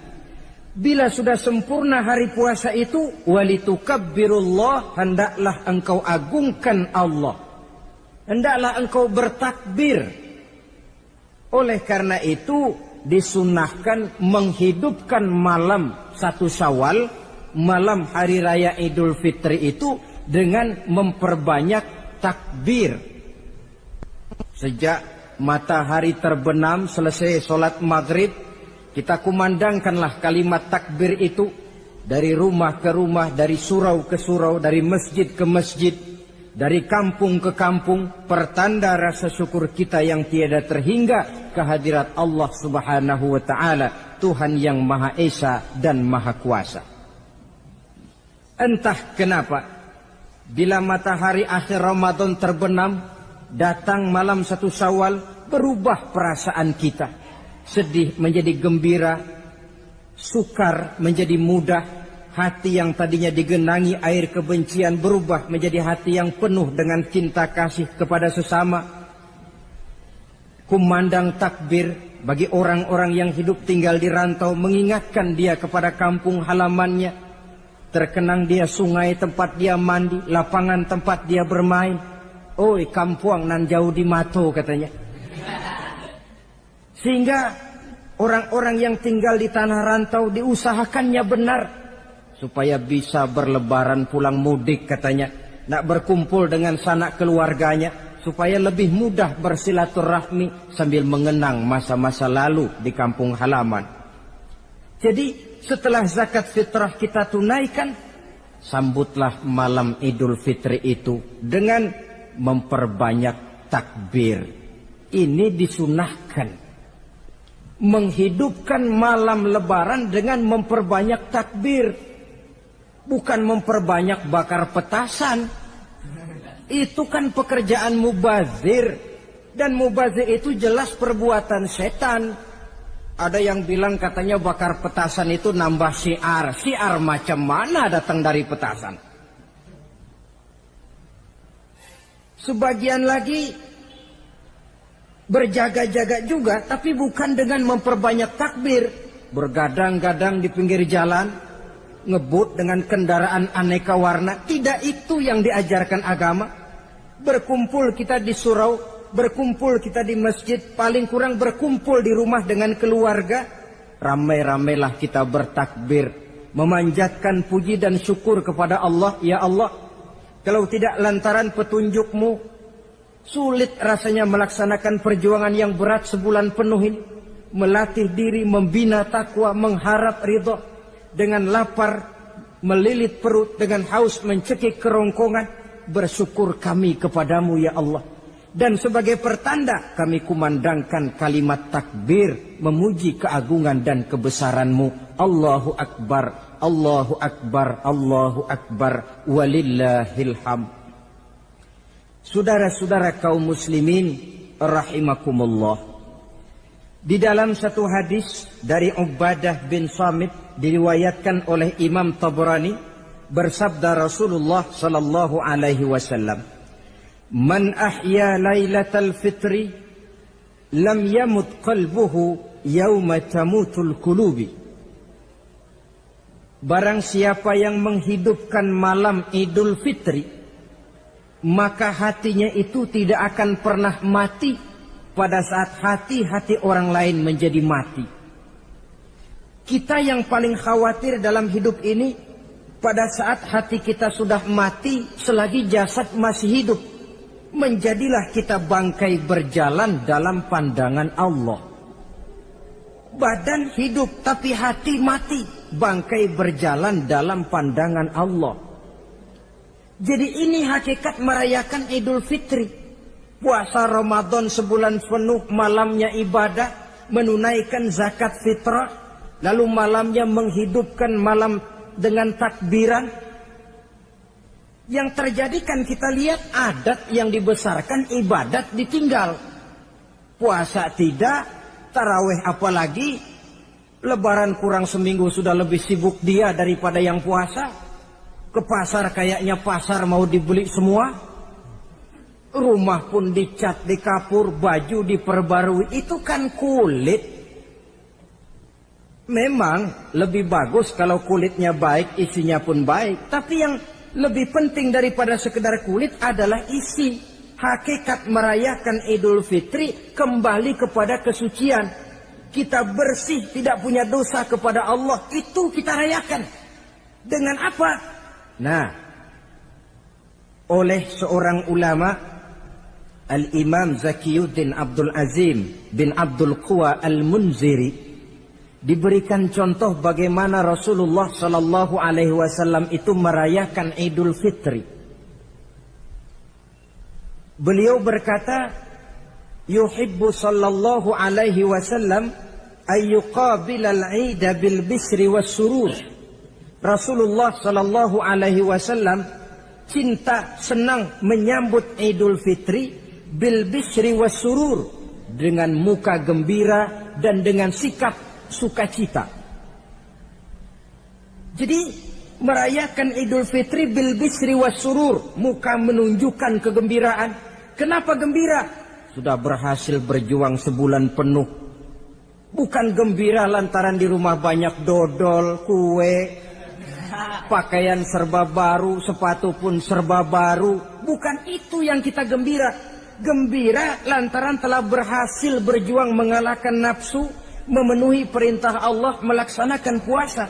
Bila sudah sempurna hari puasa itu, walitukabbirullah, hendaklah engkau agungkan Allah. Hendaklah engkau bertakbir. Oleh karena itu disunahkan menghidupkan malam 1 Syawal, malam hari raya Idul Fitri itu dengan memperbanyak takbir. Sejak matahari terbenam selesai sholat maghrib, kita kumandangkanlah kalimat takbir itu dari rumah ke rumah, dari surau ke surau, dari masjid ke masjid, dari kampung ke kampung, pertanda rasa syukur kita yang tiada terhingga kehadirat Allah Subhanahu wa taala, Tuhan yang Maha Esa dan Maha Kuasa. Entah kenapa bila matahari akhir Ramadan terbenam, datang malam 1 Syawal, berubah perasaan kita. Sedih menjadi gembira, sukar menjadi mudah, hati yang tadinya digenangi air kebencian berubah menjadi hati yang penuh dengan cinta kasih kepada sesama. Kumandang takbir bagi orang-orang yang hidup tinggal di rantau, mengingatkan dia kepada kampung halamannya. Terkenang dia sungai tempat dia mandi, lapangan tempat dia bermain. Oi kampuang nan jauh di mato katanya. Sehingga orang-orang yang tinggal di tanah rantau diusahakannya benar supaya bisa berlebaran pulang mudik katanya, nak berkumpul dengan sanak keluarganya supaya lebih mudah bersilaturahmi sambil mengenang masa-masa lalu di kampung halaman. Jadi setelah zakat fitrah kita tunaikan, sambutlah malam Idul Fitri itu dengan memperbanyak takbir. Ini disunahkan. Menghidupkan malam lebaran dengan memperbanyak takbir. Bukan memperbanyak bakar petasan. Itu kan pekerjaan mubazir. Dan mubazir itu jelas perbuatan setan. Ada yang bilang katanya bakar petasan itu nambah syiar. Syiar macam mana datang dari petasan? Sebagian lagi berjaga-jaga juga, tapi bukan dengan memperbanyak takbir. Bergadang-gadang di pinggir jalan, ngebut dengan kendaraan aneka warna. Tidak itu yang diajarkan agama. Berkumpul kita di surau, berkumpul kita di masjid, paling kurang berkumpul di rumah dengan keluarga. Ramai-ramailah kita bertakbir, memanjatkan puji dan syukur kepada Allah. Ya Allah, kalau tidak lantaran petunjuk-Mu, sulit rasanya melaksanakan perjuangan yang berat sebulan penuh ini. Melatih diri, membina takwa, mengharap ridho. Dengan lapar, melilit perut. Dengan haus, mencekik kerongkongan. Bersyukur kami kepadamu ya Allah. Dan sebagai pertanda, kami kumandangkan kalimat takbir, memuji keagungan dan kebesaran-Mu. Allahu Akbar. Allahu Akbar, walillahil hamd. Saudara-saudara kaum muslimin rahimakumullah. Di dalam satu hadis dari Ubadah bin Samit diriwayatkan oleh Imam Tabrani, bersabda Rasulullah sallallahu alaihi wasallam, "Man ahya lailatal fitri lam yamut qalbuhu yauma tamutul qulubi." Barang siapa yang menghidupkan malam Idul Fitri, maka hatinya itu tidak akan pernah mati pada saat hati-hati orang lain menjadi mati. Kita yang paling khawatir dalam hidup ini, pada saat hati kita sudah mati selagi jasad masih hidup, menjadilah kita bangkai berjalan dalam pandangan Allah. Badan hidup tapi hati mati, bangkai berjalan dalam pandangan Allah. Jadi ini hakikat merayakan Idul Fitri. Puasa Ramadan sebulan penuh, malamnya ibadah, menunaikan zakat fitrah, lalu malamnya menghidupkan malam dengan takbiran. Yang terjadi kan kita lihat adat yang dibesarkan, ibadat ditinggal. Puasa tidak, tarawih apalagi, lebaran kurang seminggu sudah lebih sibuk dia daripada yang puasa. Ke pasar kayaknya pasar mau dibeli semua. Rumah pun dicat, dikapur, baju diperbarui. Itu kan kulit. Memang lebih bagus kalau kulitnya baik, isinya pun baik. Tapi yang lebih penting daripada sekedar kulit adalah isi. Hakikat merayakan Idul Fitri kembali kepada kesucian. Kita bersih, tidak punya dosa kepada Allah. Itu kita rayakan. Dengan apa? Nah, oleh seorang ulama, Al-Imam Zakiyuddin Abdul Azim bin Abdul Quwa Al-Munziri, diberikan contoh bagaimana Rasulullah Sallallahu Alaihi Wasallam itu merayakan Idul Fitri. Beliau berkata, yuhibbu Sallallahu Alaihi Wasallam ayyuqabilal Ida bil bisri was surur. Rasulullah Sallallahu Alaihi Wasallam cinta, senang menyambut Idul Fitri bil bisri was surur, dengan muka gembira dan dengan sikap sukacita. Jadi merayakan Idul Fitri bil bisri was surur, muka menunjukkan kegembiraan. Kenapa gembira? Sudah berhasil berjuang sebulan penuh. Bukan gembira lantaran di rumah banyak dodol, kue, pakaian serba baru, sepatu pun serba baru. Bukan itu yang kita gembira. Gembira lantaran telah berhasil berjuang mengalahkan nafsu, memenuhi perintah Allah, melaksanakan puasa.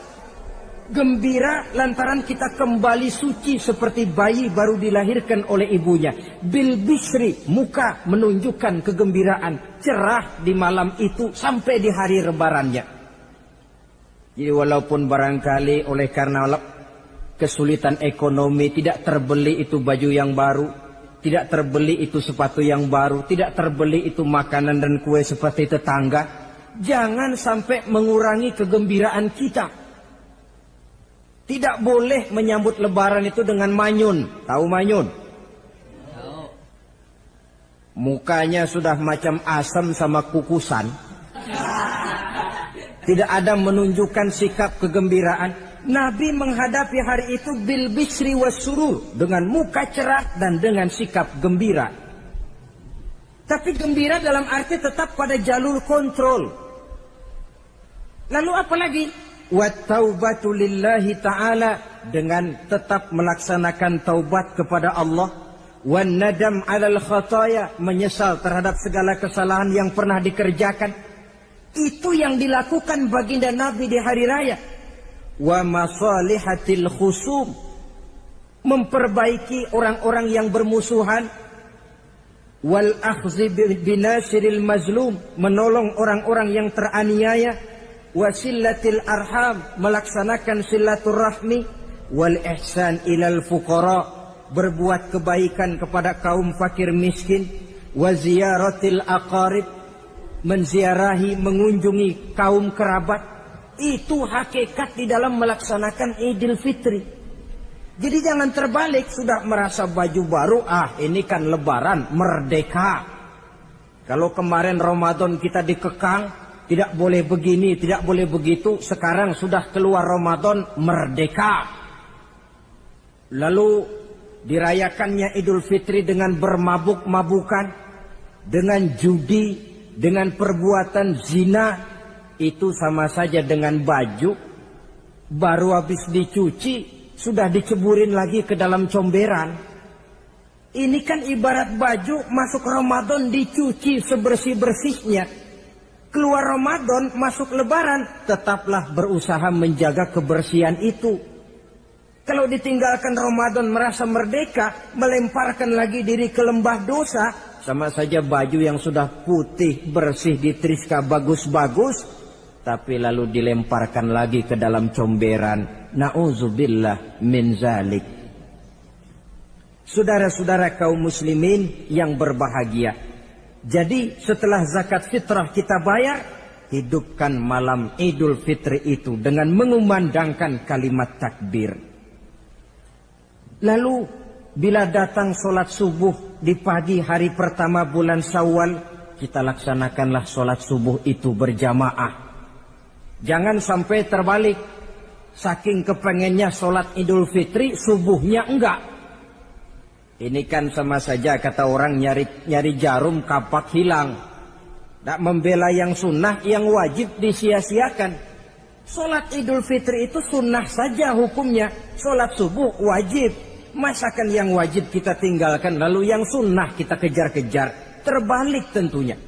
Gembira lantaran kita kembali suci seperti bayi baru dilahirkan oleh ibunya. Bil bisri, muka menunjukkan kegembiraan, cerah di malam itu sampai di hari lebarannya. Jadi walaupun barangkali oleh karena kesulitan ekonomi tidak terbeli itu baju yang baru, tidak terbeli itu sepatu yang baru, tidak terbeli itu makanan dan kue seperti tetangga, jangan sampai mengurangi kegembiraan kita. Tidak boleh menyambut lebaran itu dengan manyun. Tahu manyun? Mukanya sudah macam asam sama kukusan. Tidak ada menunjukkan sikap kegembiraan. Nabi menghadapi hari itu bil bisri was surur, dengan muka cerah dan dengan sikap gembira. Tapi gembira dalam arti tetap pada jalur kontrol. Lalu apa lagi? Wat taubatu lillahi ta'ala, dengan tetap melaksanakan taubat kepada Allah. Wan nadam alal khataya, menyesal terhadap segala kesalahan yang pernah dikerjakan. Itu yang dilakukan baginda Nabi di hari raya. Wa masalihatil khusum, memperbaiki orang-orang yang bermusuhan. Wal akhzi binasiril mazlum, menolong orang-orang yang teraniaya. Wasillatil arham, melaksanakan silaturahmi. Wal ihsan ilal fuqara, berbuat kebaikan kepada kaum fakir miskin. Wa ziyaratil aqarib, menziarahi, mengunjungi kaum kerabat. Itu hakikat di dalam melaksanakan Idul Fitri. Jadi jangan terbalik, sudah merasa baju baru, ini kan lebaran, merdeka. Kalau kemarin Ramadan kita dikekang, tidak boleh begini, tidak boleh begitu, sekarang sudah keluar Ramadan, merdeka. Lalu dirayakannya Idul Fitri dengan bermabuk-mabukan, dengan judi, dengan perbuatan zina. Itu sama saja dengan baju baru habis dicuci sudah diceburin lagi ke dalam comberan. Ini kan ibarat baju masuk Ramadan dicuci sebersih-bersihnya, keluar Ramadan masuk Lebaran tetaplah berusaha menjaga kebersihan itu. Kalau ditinggalkan Ramadan merasa merdeka, melemparkan lagi diri ke lembah dosa, sama saja baju yang sudah putih bersih ditriska bagus-bagus tapi lalu dilemparkan lagi ke dalam comberan. Na'udzubillah min zalik. Saudara-saudara kaum muslimin yang berbahagia. Jadi setelah zakat fitrah kita bayar, hidupkan malam Idul Fitri itu dengan mengumandangkan kalimat takbir. Lalu bila datang sholat subuh di pagi hari pertama bulan Syawal, kita laksanakanlah sholat subuh itu berjamaah. Jangan sampai terbalik. Saking kepengennya sholat Idul Fitri, subuhnya enggak. Ini kan sama saja kata orang nyari jarum kapak hilang. Tak membela yang sunnah, yang wajib disia-siakan. Sholat Idul Fitri itu sunnah saja hukumnya. Sholat subuh wajib. Masakan yang wajib kita tinggalkan, lalu yang sunnah kita kejar-kejar. Terbalik tentunya.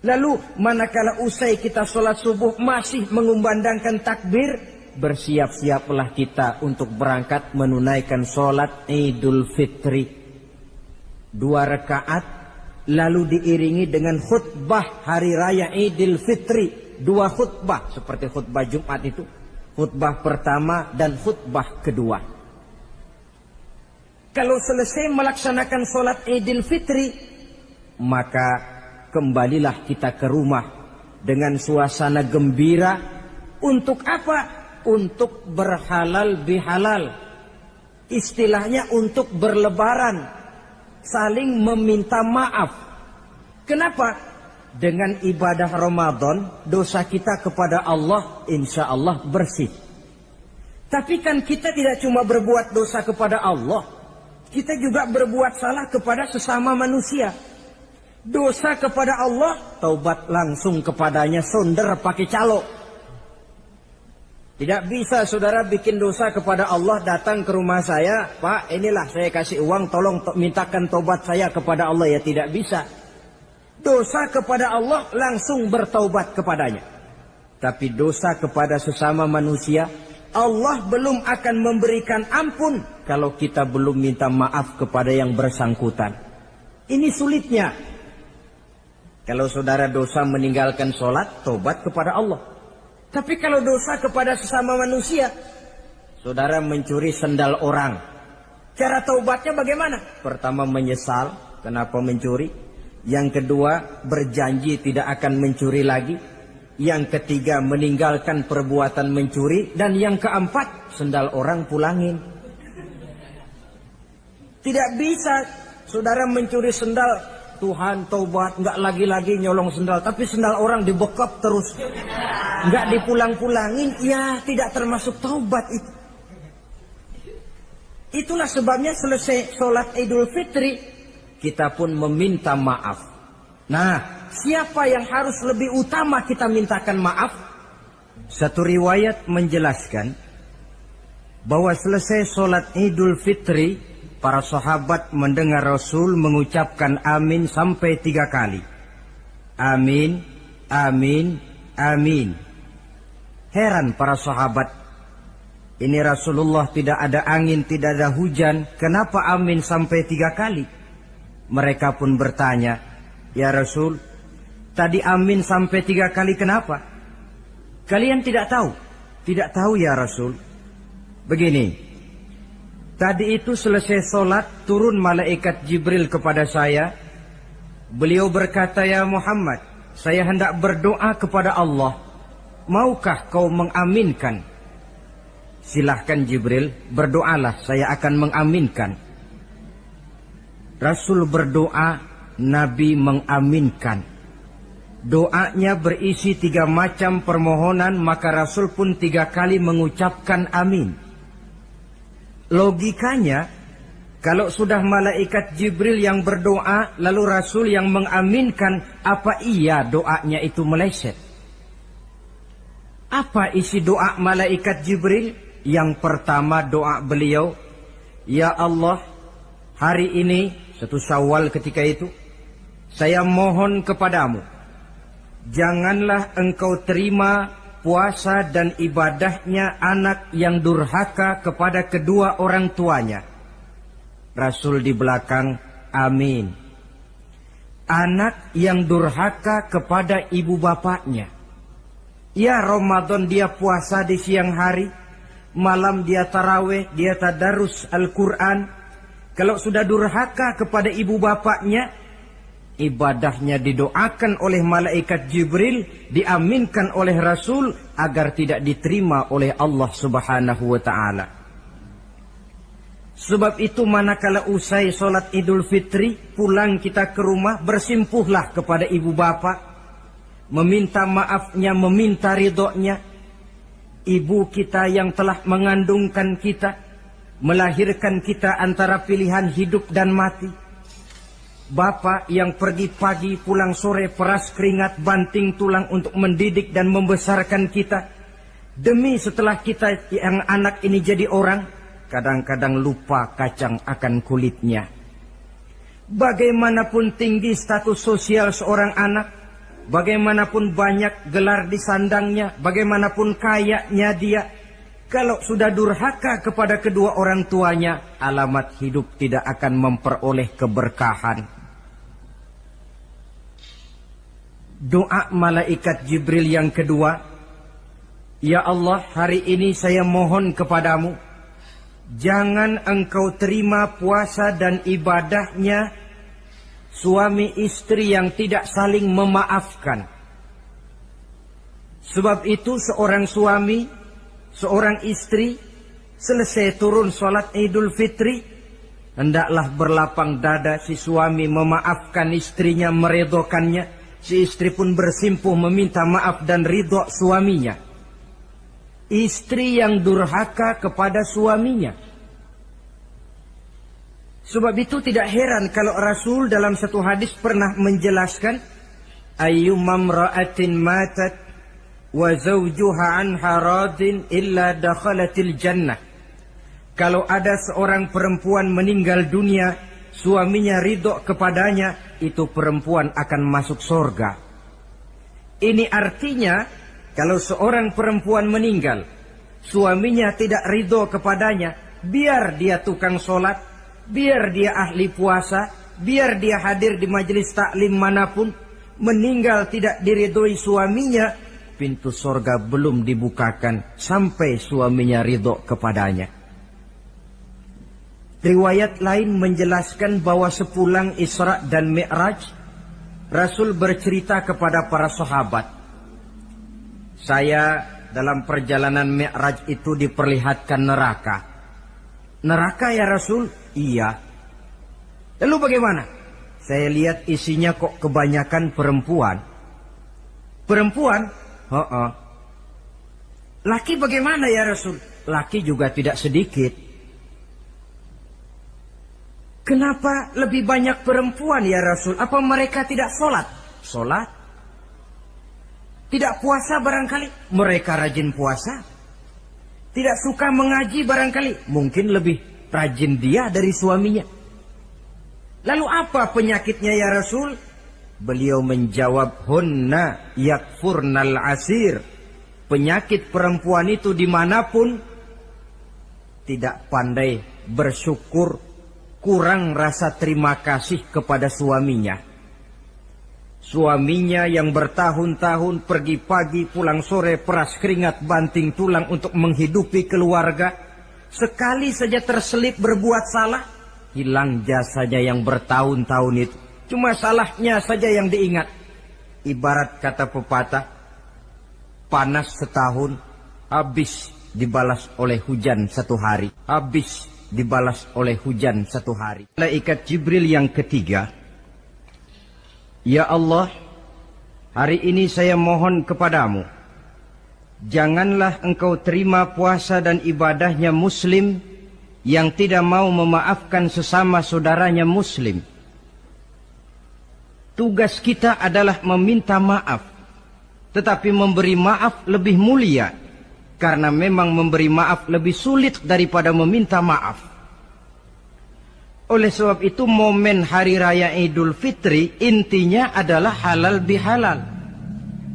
Lalu manakala usai kita sholat subuh masih mengumandangkan takbir, bersiap-siaplah kita untuk berangkat menunaikan sholat Idul Fitri. 2 rakaat lalu diiringi dengan khutbah hari raya Idul Fitri. 2 khutbah seperti khutbah Jumat itu. Khutbah pertama dan khutbah kedua. Kalau selesai melaksanakan sholat Idul Fitri, maka kembalilah kita ke rumah dengan suasana gembira. Untuk apa? Untuk berhalal bihalal. Istilahnya untuk berlebaran. Saling meminta maaf. Kenapa? Dengan ibadah Ramadan, dosa kita kepada Allah insya Allah bersih. Tapi kan kita tidak cuma berbuat dosa kepada Allah, kita juga berbuat salah kepada sesama manusia. Dosa kepada Allah, taubat langsung kepadanya, sonder pakai calo. Tidak bisa saudara bikin dosa kepada Allah, datang ke rumah saya, Pak inilah saya kasih uang, tolong mintakan taubat saya kepada Allah. Ya tidak bisa. Dosa kepada Allah langsung bertaubat kepadanya. Tapi dosa kepada sesama manusia, Allah belum akan memberikan ampun kalau kita belum minta maaf kepada yang bersangkutan. Ini sulitnya. Kalau saudara dosa meninggalkan sholat, taubat kepada Allah. Tapi kalau dosa kepada sesama manusia, saudara mencuri sendal orang, cara taubatnya bagaimana? Pertama menyesal, kenapa mencuri? Yang kedua berjanji tidak akan mencuri lagi. Yang ketiga meninggalkan perbuatan mencuri. Dan yang keempat, sendal orang pulangin. Tidak bisa saudara mencuri sendal, Tuhan taubat, nggak lagi-lagi nyolong sendal, tapi sendal orang dibekap terus, nggak dipulang-pulangin, ya tidak termasuk taubat itu. Itulah sebabnya selesai sholat Idul Fitri, kita pun meminta maaf. Nah, siapa yang harus lebih utama kita mintakan maaf? Satu riwayat menjelaskan bahwa selesai sholat Idul Fitri, para sahabat mendengar Rasul mengucapkan amin sampai 3 kali. Amin, amin, amin. Heran para sahabat. Ini Rasulullah tidak ada angin, tidak ada hujan. Kenapa amin sampai 3 kali? Mereka pun bertanya, ya Rasul, tadi amin sampai 3 kali kenapa? Kalian tidak tahu? Tidak tahu ya Rasul. Begini. Tadi itu selesai sholat, turun malaikat Jibril kepada saya. Beliau berkata, ya Muhammad, saya hendak berdoa kepada Allah. maukah kau mengaminkan? Silahkan Jibril, berdoalah, saya akan mengaminkan. Rasul berdoa, Nabi mengaminkan. Doanya berisi 3 macam permohonan, maka Rasul pun 3 kali mengucapkan amin. Logikanya, kalau sudah malaikat Jibril yang berdoa, lalu Rasul yang mengaminkan, apa iya doanya itu meleset? Apa isi doa malaikat Jibril? Yang pertama doa beliau, ya Allah, hari ini, 1 Syawal ketika itu, saya mohon kepadamu, janganlah engkau terima puasa dan ibadahnya anak yang durhaka kepada kedua orang tuanya. Rasul di belakang, amin. Anak yang durhaka kepada ibu bapaknya. Ya Ramadan dia puasa di siang hari, malam dia taraweh, dia tadarus Al-Quran. Kalau sudah durhaka kepada ibu bapaknya, ibadahnya didoakan oleh malaikat Jibril, diaminkan oleh Rasul agar tidak diterima oleh Allah Subhanahu wa ta'ala. Sebab itu manakala usai solat Idul Fitri, pulang kita ke rumah, bersimpuhlah kepada ibu bapak, meminta maafnya, meminta ridhonya. Ibu kita yang telah mengandungkan kita, melahirkan kita antara pilihan hidup dan mati. Bapak yang pergi pagi pulang sore peras keringat banting tulang untuk mendidik dan membesarkan kita. Demi setelah kita yang anak ini jadi orang, kadang-kadang lupa kacang akan kulitnya. Bagaimanapun tinggi status sosial seorang anak, bagaimanapun banyak gelar di sandangnya, bagaimanapun kayanya dia, kalau sudah durhaka kepada kedua orang tuanya, alamat hidup tidak akan memperoleh keberkahan. Doa malaikat Jibril yang kedua, ya Allah, hari ini saya mohon kepadamu, jangan engkau terima puasa dan ibadahnya suami istri yang tidak saling memaafkan. Sebab itu seorang suami, seorang istri, selesai turun sholat Idul Fitri, hendaklah berlapang dada si suami memaafkan istrinya, meredokannya. Si istri pun bersimpuh meminta maaf dan ridho suaminya. Istri yang durhaka kepada suaminya. Sebab itu tidak heran kalau Rasul dalam satu hadis pernah menjelaskan, ayyumam ra'atin matat wa zawjuha anha radin illa dakhalatil jannah. Kalau ada seorang perempuan meninggal dunia, suaminya ridho kepadanya, itu perempuan akan masuk surga. Ini artinya, kalau seorang perempuan meninggal, suaminya tidak ridho kepadanya, biar dia tukang sholat, biar dia ahli puasa, biar dia hadir di majelis taklim manapun, meninggal tidak diridhoi suaminya, pintu surga belum dibukakan sampai suaminya ridho kepadanya. Riwayat lain menjelaskan bahwa sepulang Isra dan Mi'raj, Rasul bercerita kepada para sahabat, saya dalam perjalanan Mi'raj itu diperlihatkan neraka. Neraka ya Rasul? Iya. Lalu bagaimana? Saya lihat isinya kok kebanyakan perempuan. Perempuan? Laki bagaimana ya Rasul? Laki juga tidak sedikit. Kenapa lebih banyak perempuan ya Rasul? Apa mereka tidak sholat? Sholat. Tidak puasa barangkali? Mereka rajin puasa. Tidak suka mengaji barangkali? Mungkin lebih rajin dia dari suaminya. Lalu apa penyakitnya ya Rasul? Beliau menjawab, hunna yakfurnal asir. Penyakit perempuan itu dimanapun, tidak pandai bersyukur, kurang rasa terima kasih kepada suaminya. Suaminya yang bertahun-tahun pergi pagi pulang sore peras keringat banting tulang untuk menghidupi keluarga, sekali saja terselip berbuat salah, hilang jasanya yang bertahun-tahun itu. Cuma salahnya saja yang diingat. Ibarat kata pepatah, panas setahun, habis dibalas oleh hujan 1 hari. Habis dibalas oleh hujan 1 hari. Malaikat Jibril yang ketiga, ya Allah, hari ini saya mohon kepadamu, janganlah engkau terima puasa dan ibadahnya muslim yang tidak mau memaafkan sesama saudaranya muslim. Tugas kita adalah meminta maaf, tetapi memberi maaf lebih mulia, karena memang memberi maaf lebih sulit daripada meminta maaf. Oleh sebab itu momen hari raya Idul Fitri intinya adalah halal bihalal.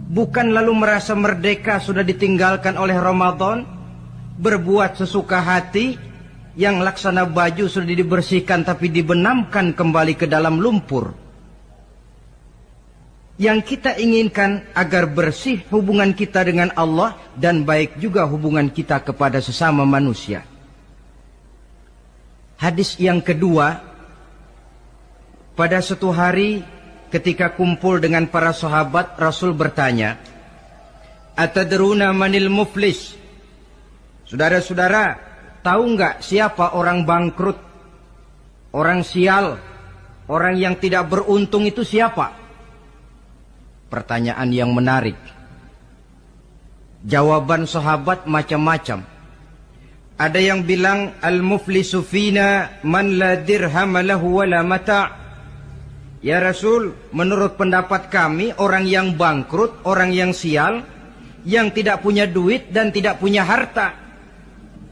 Bukan lalu merasa merdeka sudah ditinggalkan oleh Ramadan, berbuat sesuka hati, yang laksana baju sudah dibersihkan tapi dibenamkan kembali ke dalam lumpur. Yang kita inginkan agar bersih hubungan kita dengan Allah dan baik juga hubungan kita kepada sesama manusia. Hadis yang kedua, pada suatu hari ketika kumpul dengan para sahabat, Rasul bertanya, "Atadruna manil muflis?" Saudara-saudara, tahu enggak siapa orang bangkrut, orang sial, orang yang tidak beruntung itu siapa? Pertanyaan yang menarik. Jawaban sahabat macam-macam. Ada yang bilang al-muflisu fina man la dirham lahu wala mata'. Ya Rasul, menurut pendapat kami orang yang bangkrut, orang yang sial, yang tidak punya duit dan tidak punya harta.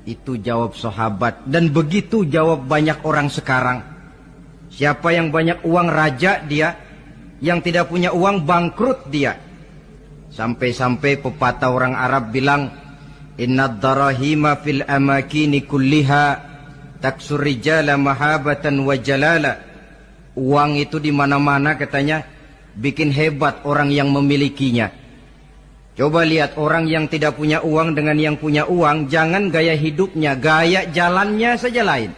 Itu jawab sahabat, dan begitu jawab banyak orang sekarang. Siapa yang banyak uang raja dia, yang tidak punya uang bangkrut dia. Sampai-sampai pepatah orang Arab bilang, innad darahima fil amakini kulliha taksur rijala mahabatan wa jalala. Uang itu di mana-mana katanya bikin hebat orang yang memilikinya. Coba lihat orang yang tidak punya uang dengan yang punya uang, jangan gaya hidupnya, gaya jalannya saja lain.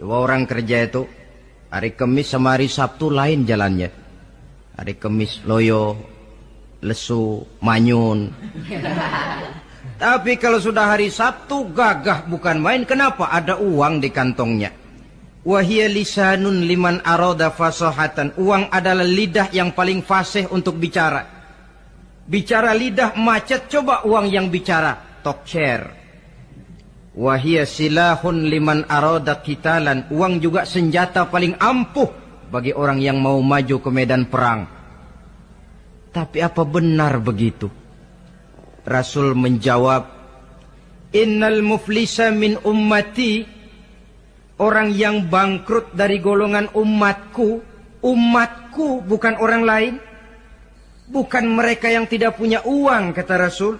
Coba orang kerja itu hari Kamis sama hari Sabtu lain jalannya. Hari Kamis loyo, lesu, manyun. Tapi kalau sudah hari Sabtu gagah bukan main. Kenapa? Ada uang di kantongnya. Wahia lisanun liman arada fasahatan. Uang adalah lidah yang paling fasih untuk bicara. Bicara lidah macet, coba uang yang bicara. Talk share. Wahia silahun liman arada qitalan. Uang juga senjata paling ampuh bagi orang yang mau maju ke medan perang. Tapi apa benar begitu? Rasul menjawab, innal muflisa min ummati. Orang yang bangkrut dari golongan umatku. Umatku bukan orang lain. Bukan mereka yang tidak punya uang, kata Rasul.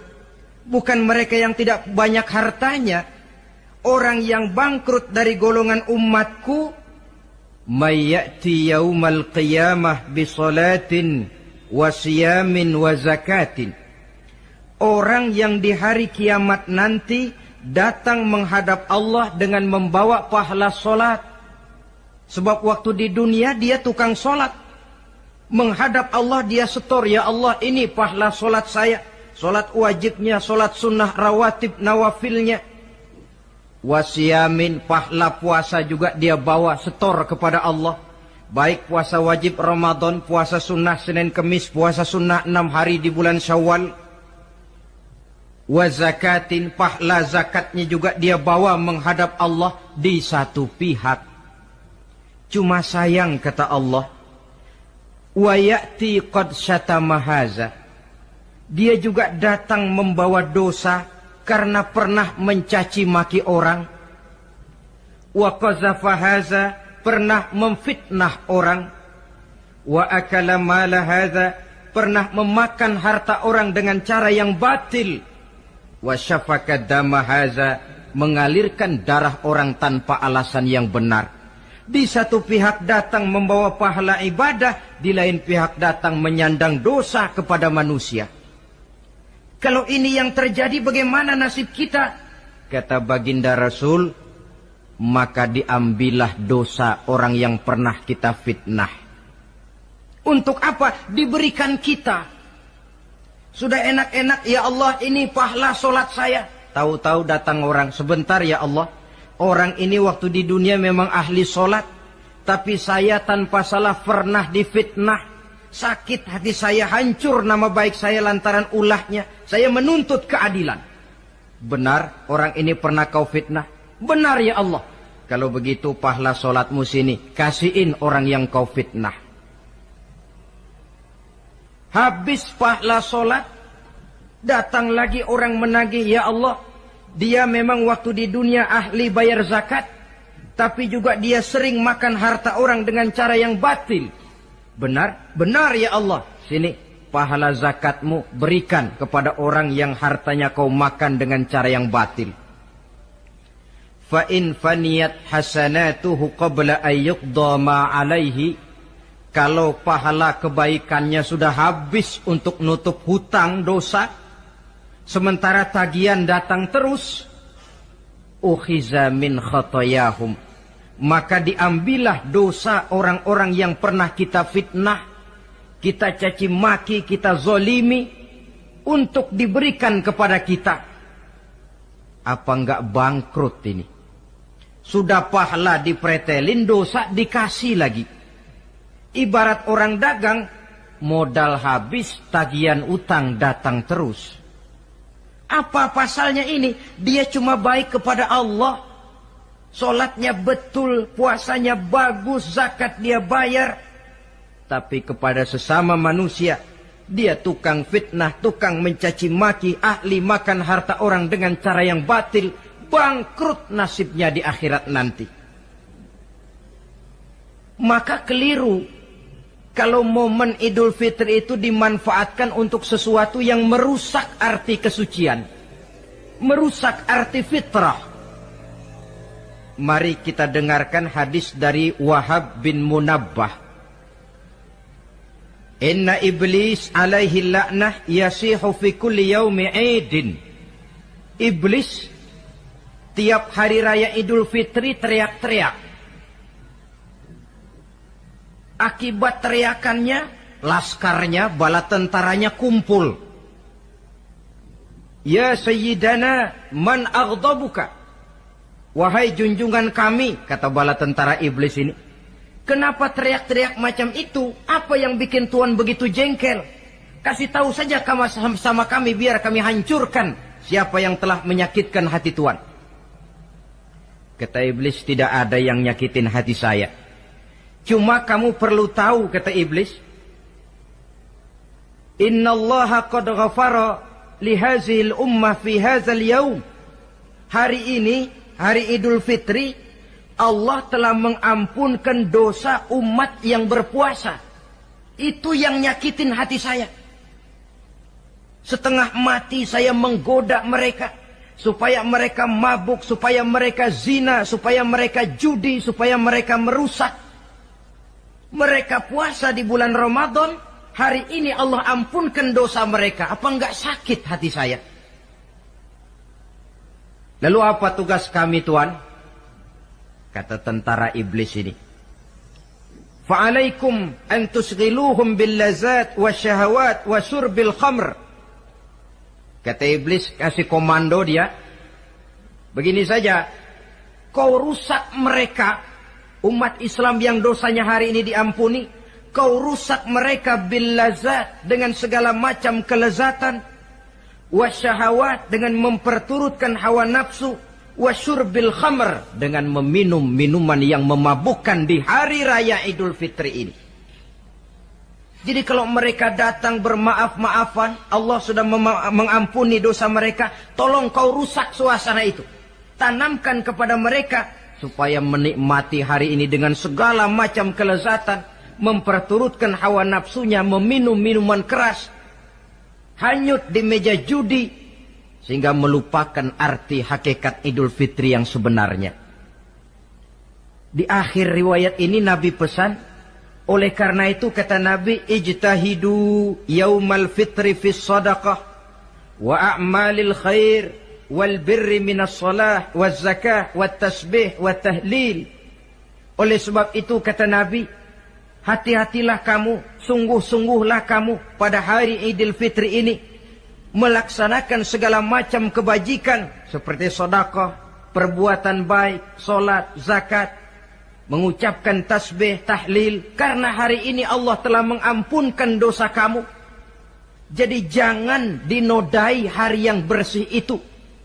Bukan mereka yang tidak banyak hartanya. Orang yang bangkrut dari golongan umatku, may ya'ti yaumal qiyamah bi salatin wa siyamin wa zakatin. Orang yang di hari kiamat nanti datang menghadap Allah dengan membawa pahala solat. Sebab waktu di dunia dia tukang solat. Menghadap Allah dia setor, ya Allah ini pahala solat saya. Solat wajibnya, solat sunnah rawatib nawafilnya. Wasiyamin, pahala puasa juga dia bawa setor kepada Allah. Baik puasa wajib Ramadan, puasa sunnah Senin Kemis, puasa sunnah 6 hari di bulan Syawal. Wa zakatin, pahala zakatnya juga dia bawa menghadap Allah di satu pihak. Cuma sayang kata Allah, wa ya'ti qad syatama haza. Dia juga datang membawa dosa karena pernah mencaci maki orang. Wa qazafa haza, pernah memfitnah orang. Wa akala mala haza, pernah memakan harta orang dengan cara yang batil. Wa syafaka dama haza, mengalirkan darah orang tanpa alasan yang benar. Di satu pihak datang membawa pahala ibadah, di lain pihak datang menyandang dosa kepada manusia. Kalau ini yang terjadi, bagaimana nasib kita? Kata baginda Rasul, maka diambillah dosa orang yang pernah kita fitnah. Untuk apa? Diberikan kita. Sudah enak-enak, ya Allah ini pahala solat saya. Tahu-tahu datang orang, sebentar ya Allah. Orang ini waktu di dunia memang ahli solat. Tapi saya tanpa salah pernah difitnah. Sakit hati saya, hancur nama baik saya lantaran ulahnya. Saya menuntut keadilan. Benar orang ini pernah kau fitnah? Benar ya Allah. Kalau begitu pahala solatmu sini, kasihin orang yang kau fitnah. Habis pahala solat, datang lagi orang menagih, ya Allah, dia memang waktu di dunia ahli bayar zakat, tapi juga dia sering makan harta orang dengan cara yang batil. Benar? Benar ya Allah. Sini, pahala zakatmu berikan kepada orang yang hartanya kau makan dengan cara yang batil. Fa in faniyat hasanatuhu qabla ayyuqda ma alaihi. Kalau pahala kebaikannya sudah habis untuk nutup hutang dosa, sementara tagihan datang terus, ukhiza min khotoyahum, maka diambillah dosa orang-orang yang pernah kita fitnah, kita caci maki, kita zolimi, untuk diberikan kepada kita. Apa enggak bangkrut ini? Sudah pahala dipretelin, dosa dikasih lagi. Ibarat orang dagang, modal habis, tagihan utang datang terus. Apa pasalnya ini? Dia cuma baik kepada Allah. Solatnya betul, puasanya bagus, zakat dia bayar. Tapi kepada sesama manusia, dia tukang fitnah, tukang mencaci maki, ahli makan harta orang dengan cara yang batil. Bangkrut nasibnya di akhirat nanti. Maka keliru kalau momen Idul Fitri itu dimanfaatkan untuk sesuatu yang merusak arti kesucian, merusak arti fitrah. Mari kita dengarkan hadis dari Wahab bin Munabbah. Inna iblis alaihi la'nah yasihu fi kulli yaumi 'idin. Iblis tiap hari raya Idul Fitri teriak-teriak. Akibat teriakannya, laskarnya, bala tentaranya kumpul. Ya Sayyidana, man aghdabuka? Wahai junjungan kami, kata bala tentara iblis ini. Kenapa teriak-teriak macam itu? Apa yang bikin Tuhan begitu jengkel? Kasih tahu saja sama kami biar kami hancurkan siapa yang telah menyakitkan hati Tuhan. Kata iblis, tidak ada yang nyakitin hati saya. Cuma kamu perlu tahu, kata iblis. Innallaha qad ghafara li hazihil ummah fi hadzal yaum. Hari ini, hari Idul Fitri, Allah telah mengampunkan dosa umat yang berpuasa. Itu yang nyakitin hati saya. Setengah mati saya menggoda mereka. Supaya mereka mabuk, supaya mereka zina, supaya mereka judi, supaya mereka merusak. Mereka puasa di bulan Ramadan, hari ini Allah ampunkan dosa mereka. Apa enggak sakit hati saya? Lalu apa tugas kami Tuhan? Kata tentara iblis ini. Fa'alaikum an tusghiluhum bil lazat wa syahawat wa syurbil khamr. Kata iblis, kasih komando dia. Begini saja, kau rusak mereka. Umat Islam yang dosanya hari ini diampuni, kau rusak mereka bil lazat, dengan segala macam kelezatan, wasyahawat, dengan memperturutkan hawa nafsu, wasyurbil khamr, dengan meminum minuman yang memabukkan di hari raya Idul Fitri ini. Jadi kalau mereka datang bermaaf-maafan, Allah sudah mengampuni dosa mereka, tolong kau rusak suasana itu. Tanamkan kepada mereka supaya menikmati hari ini dengan segala macam kelezatan, memperturutkan hawa nafsunya, meminum minuman keras, hanyut di meja judi, sehingga melupakan arti hakikat Idul Fitri yang sebenarnya. Di akhir riwayat ini Nabi pesan, oleh karena itu kata Nabi, ijtahidu yaumal fitri fis sadaqah wa a'malil khair wal birri minas salah waz zakah wat tasbih wat tahlil. Oleh sebab itu kata Nabi, hati-hatilah kamu, sungguh-sungguhlah kamu pada hari Idul Fitri ini melaksanakan segala macam kebajikan seperti sedekah, perbuatan baik, solat, zakat, mengucapkan tasbih, tahlil, karena hari ini Allah telah mengampunkan dosa kamu. Jadi jangan dinodai hari yang bersih itu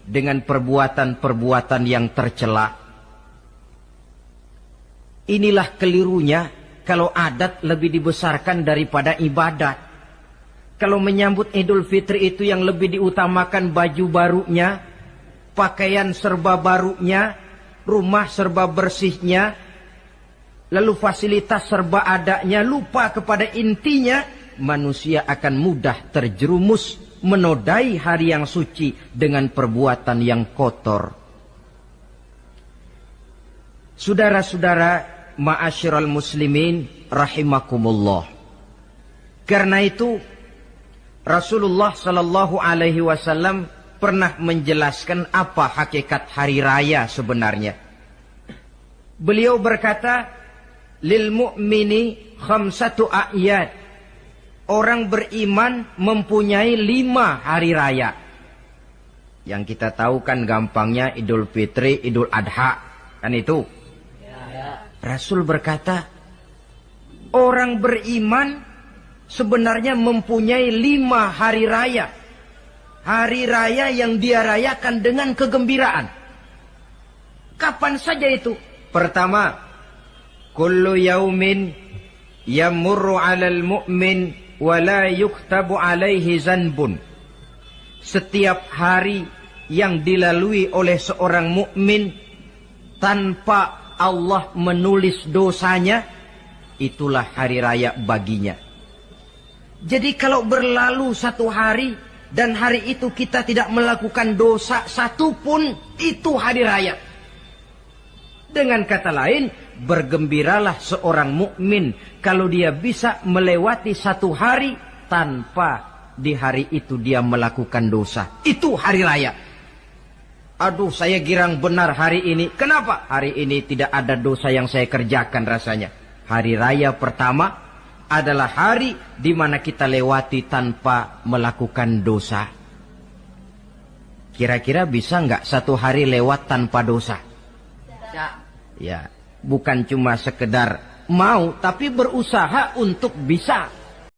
dengan perbuatan-perbuatan yang tercela. Inilah kelirunya kalau adat lebih dibesarkan daripada ibadat. Kalau menyambut Idul Fitri itu yang lebih diutamakan baju barunya, pakaian serba barunya, rumah serba bersihnya, lalu fasilitas serba adanya, lupa kepada intinya, manusia akan mudah terjerumus menodai hari yang suci dengan perbuatan yang kotor. Saudara-saudara, ma'asyiral muslimin rahimakumullah. Karena itu Rasulullah sallallahu alaihi wasallam pernah menjelaskan apa hakikat hari raya sebenarnya. Beliau berkata, lil mu'mini khamsatu a'yad. Orang beriman mempunyai 5 hari raya. Yang kita tahu kan gampangnya Idul Fitri, Idul Adha, kan itu. Rasul berkata, orang beriman sebenarnya mempunyai 5 hari raya. Hari raya yang dia rayakan dengan kegembiraan. Kapan saja itu? Pertama, kullu yaumin yamurru 'alal mu'min wa la yuktabu 'alaihi zanbun. Setiap hari yang dilalui oleh seorang mukmin tanpa Allah menulis dosanya, itulah hari raya baginya. Jadi kalau berlalu 1 hari dan hari itu kita tidak melakukan dosa satupun, itu hari raya. Dengan kata lain, bergembiralah seorang mukmin kalau dia bisa melewati 1 hari tanpa di hari itu dia melakukan dosa. Itu hari raya. Aduh, saya girang benar hari ini. Kenapa? Hari ini tidak ada dosa yang saya kerjakan rasanya. Hari raya pertama adalah hari di mana kita lewati tanpa melakukan dosa. Kira-kira bisa nggak 1 hari lewat tanpa dosa? Ya, bukan cuma sekedar mau, tapi berusaha untuk bisa.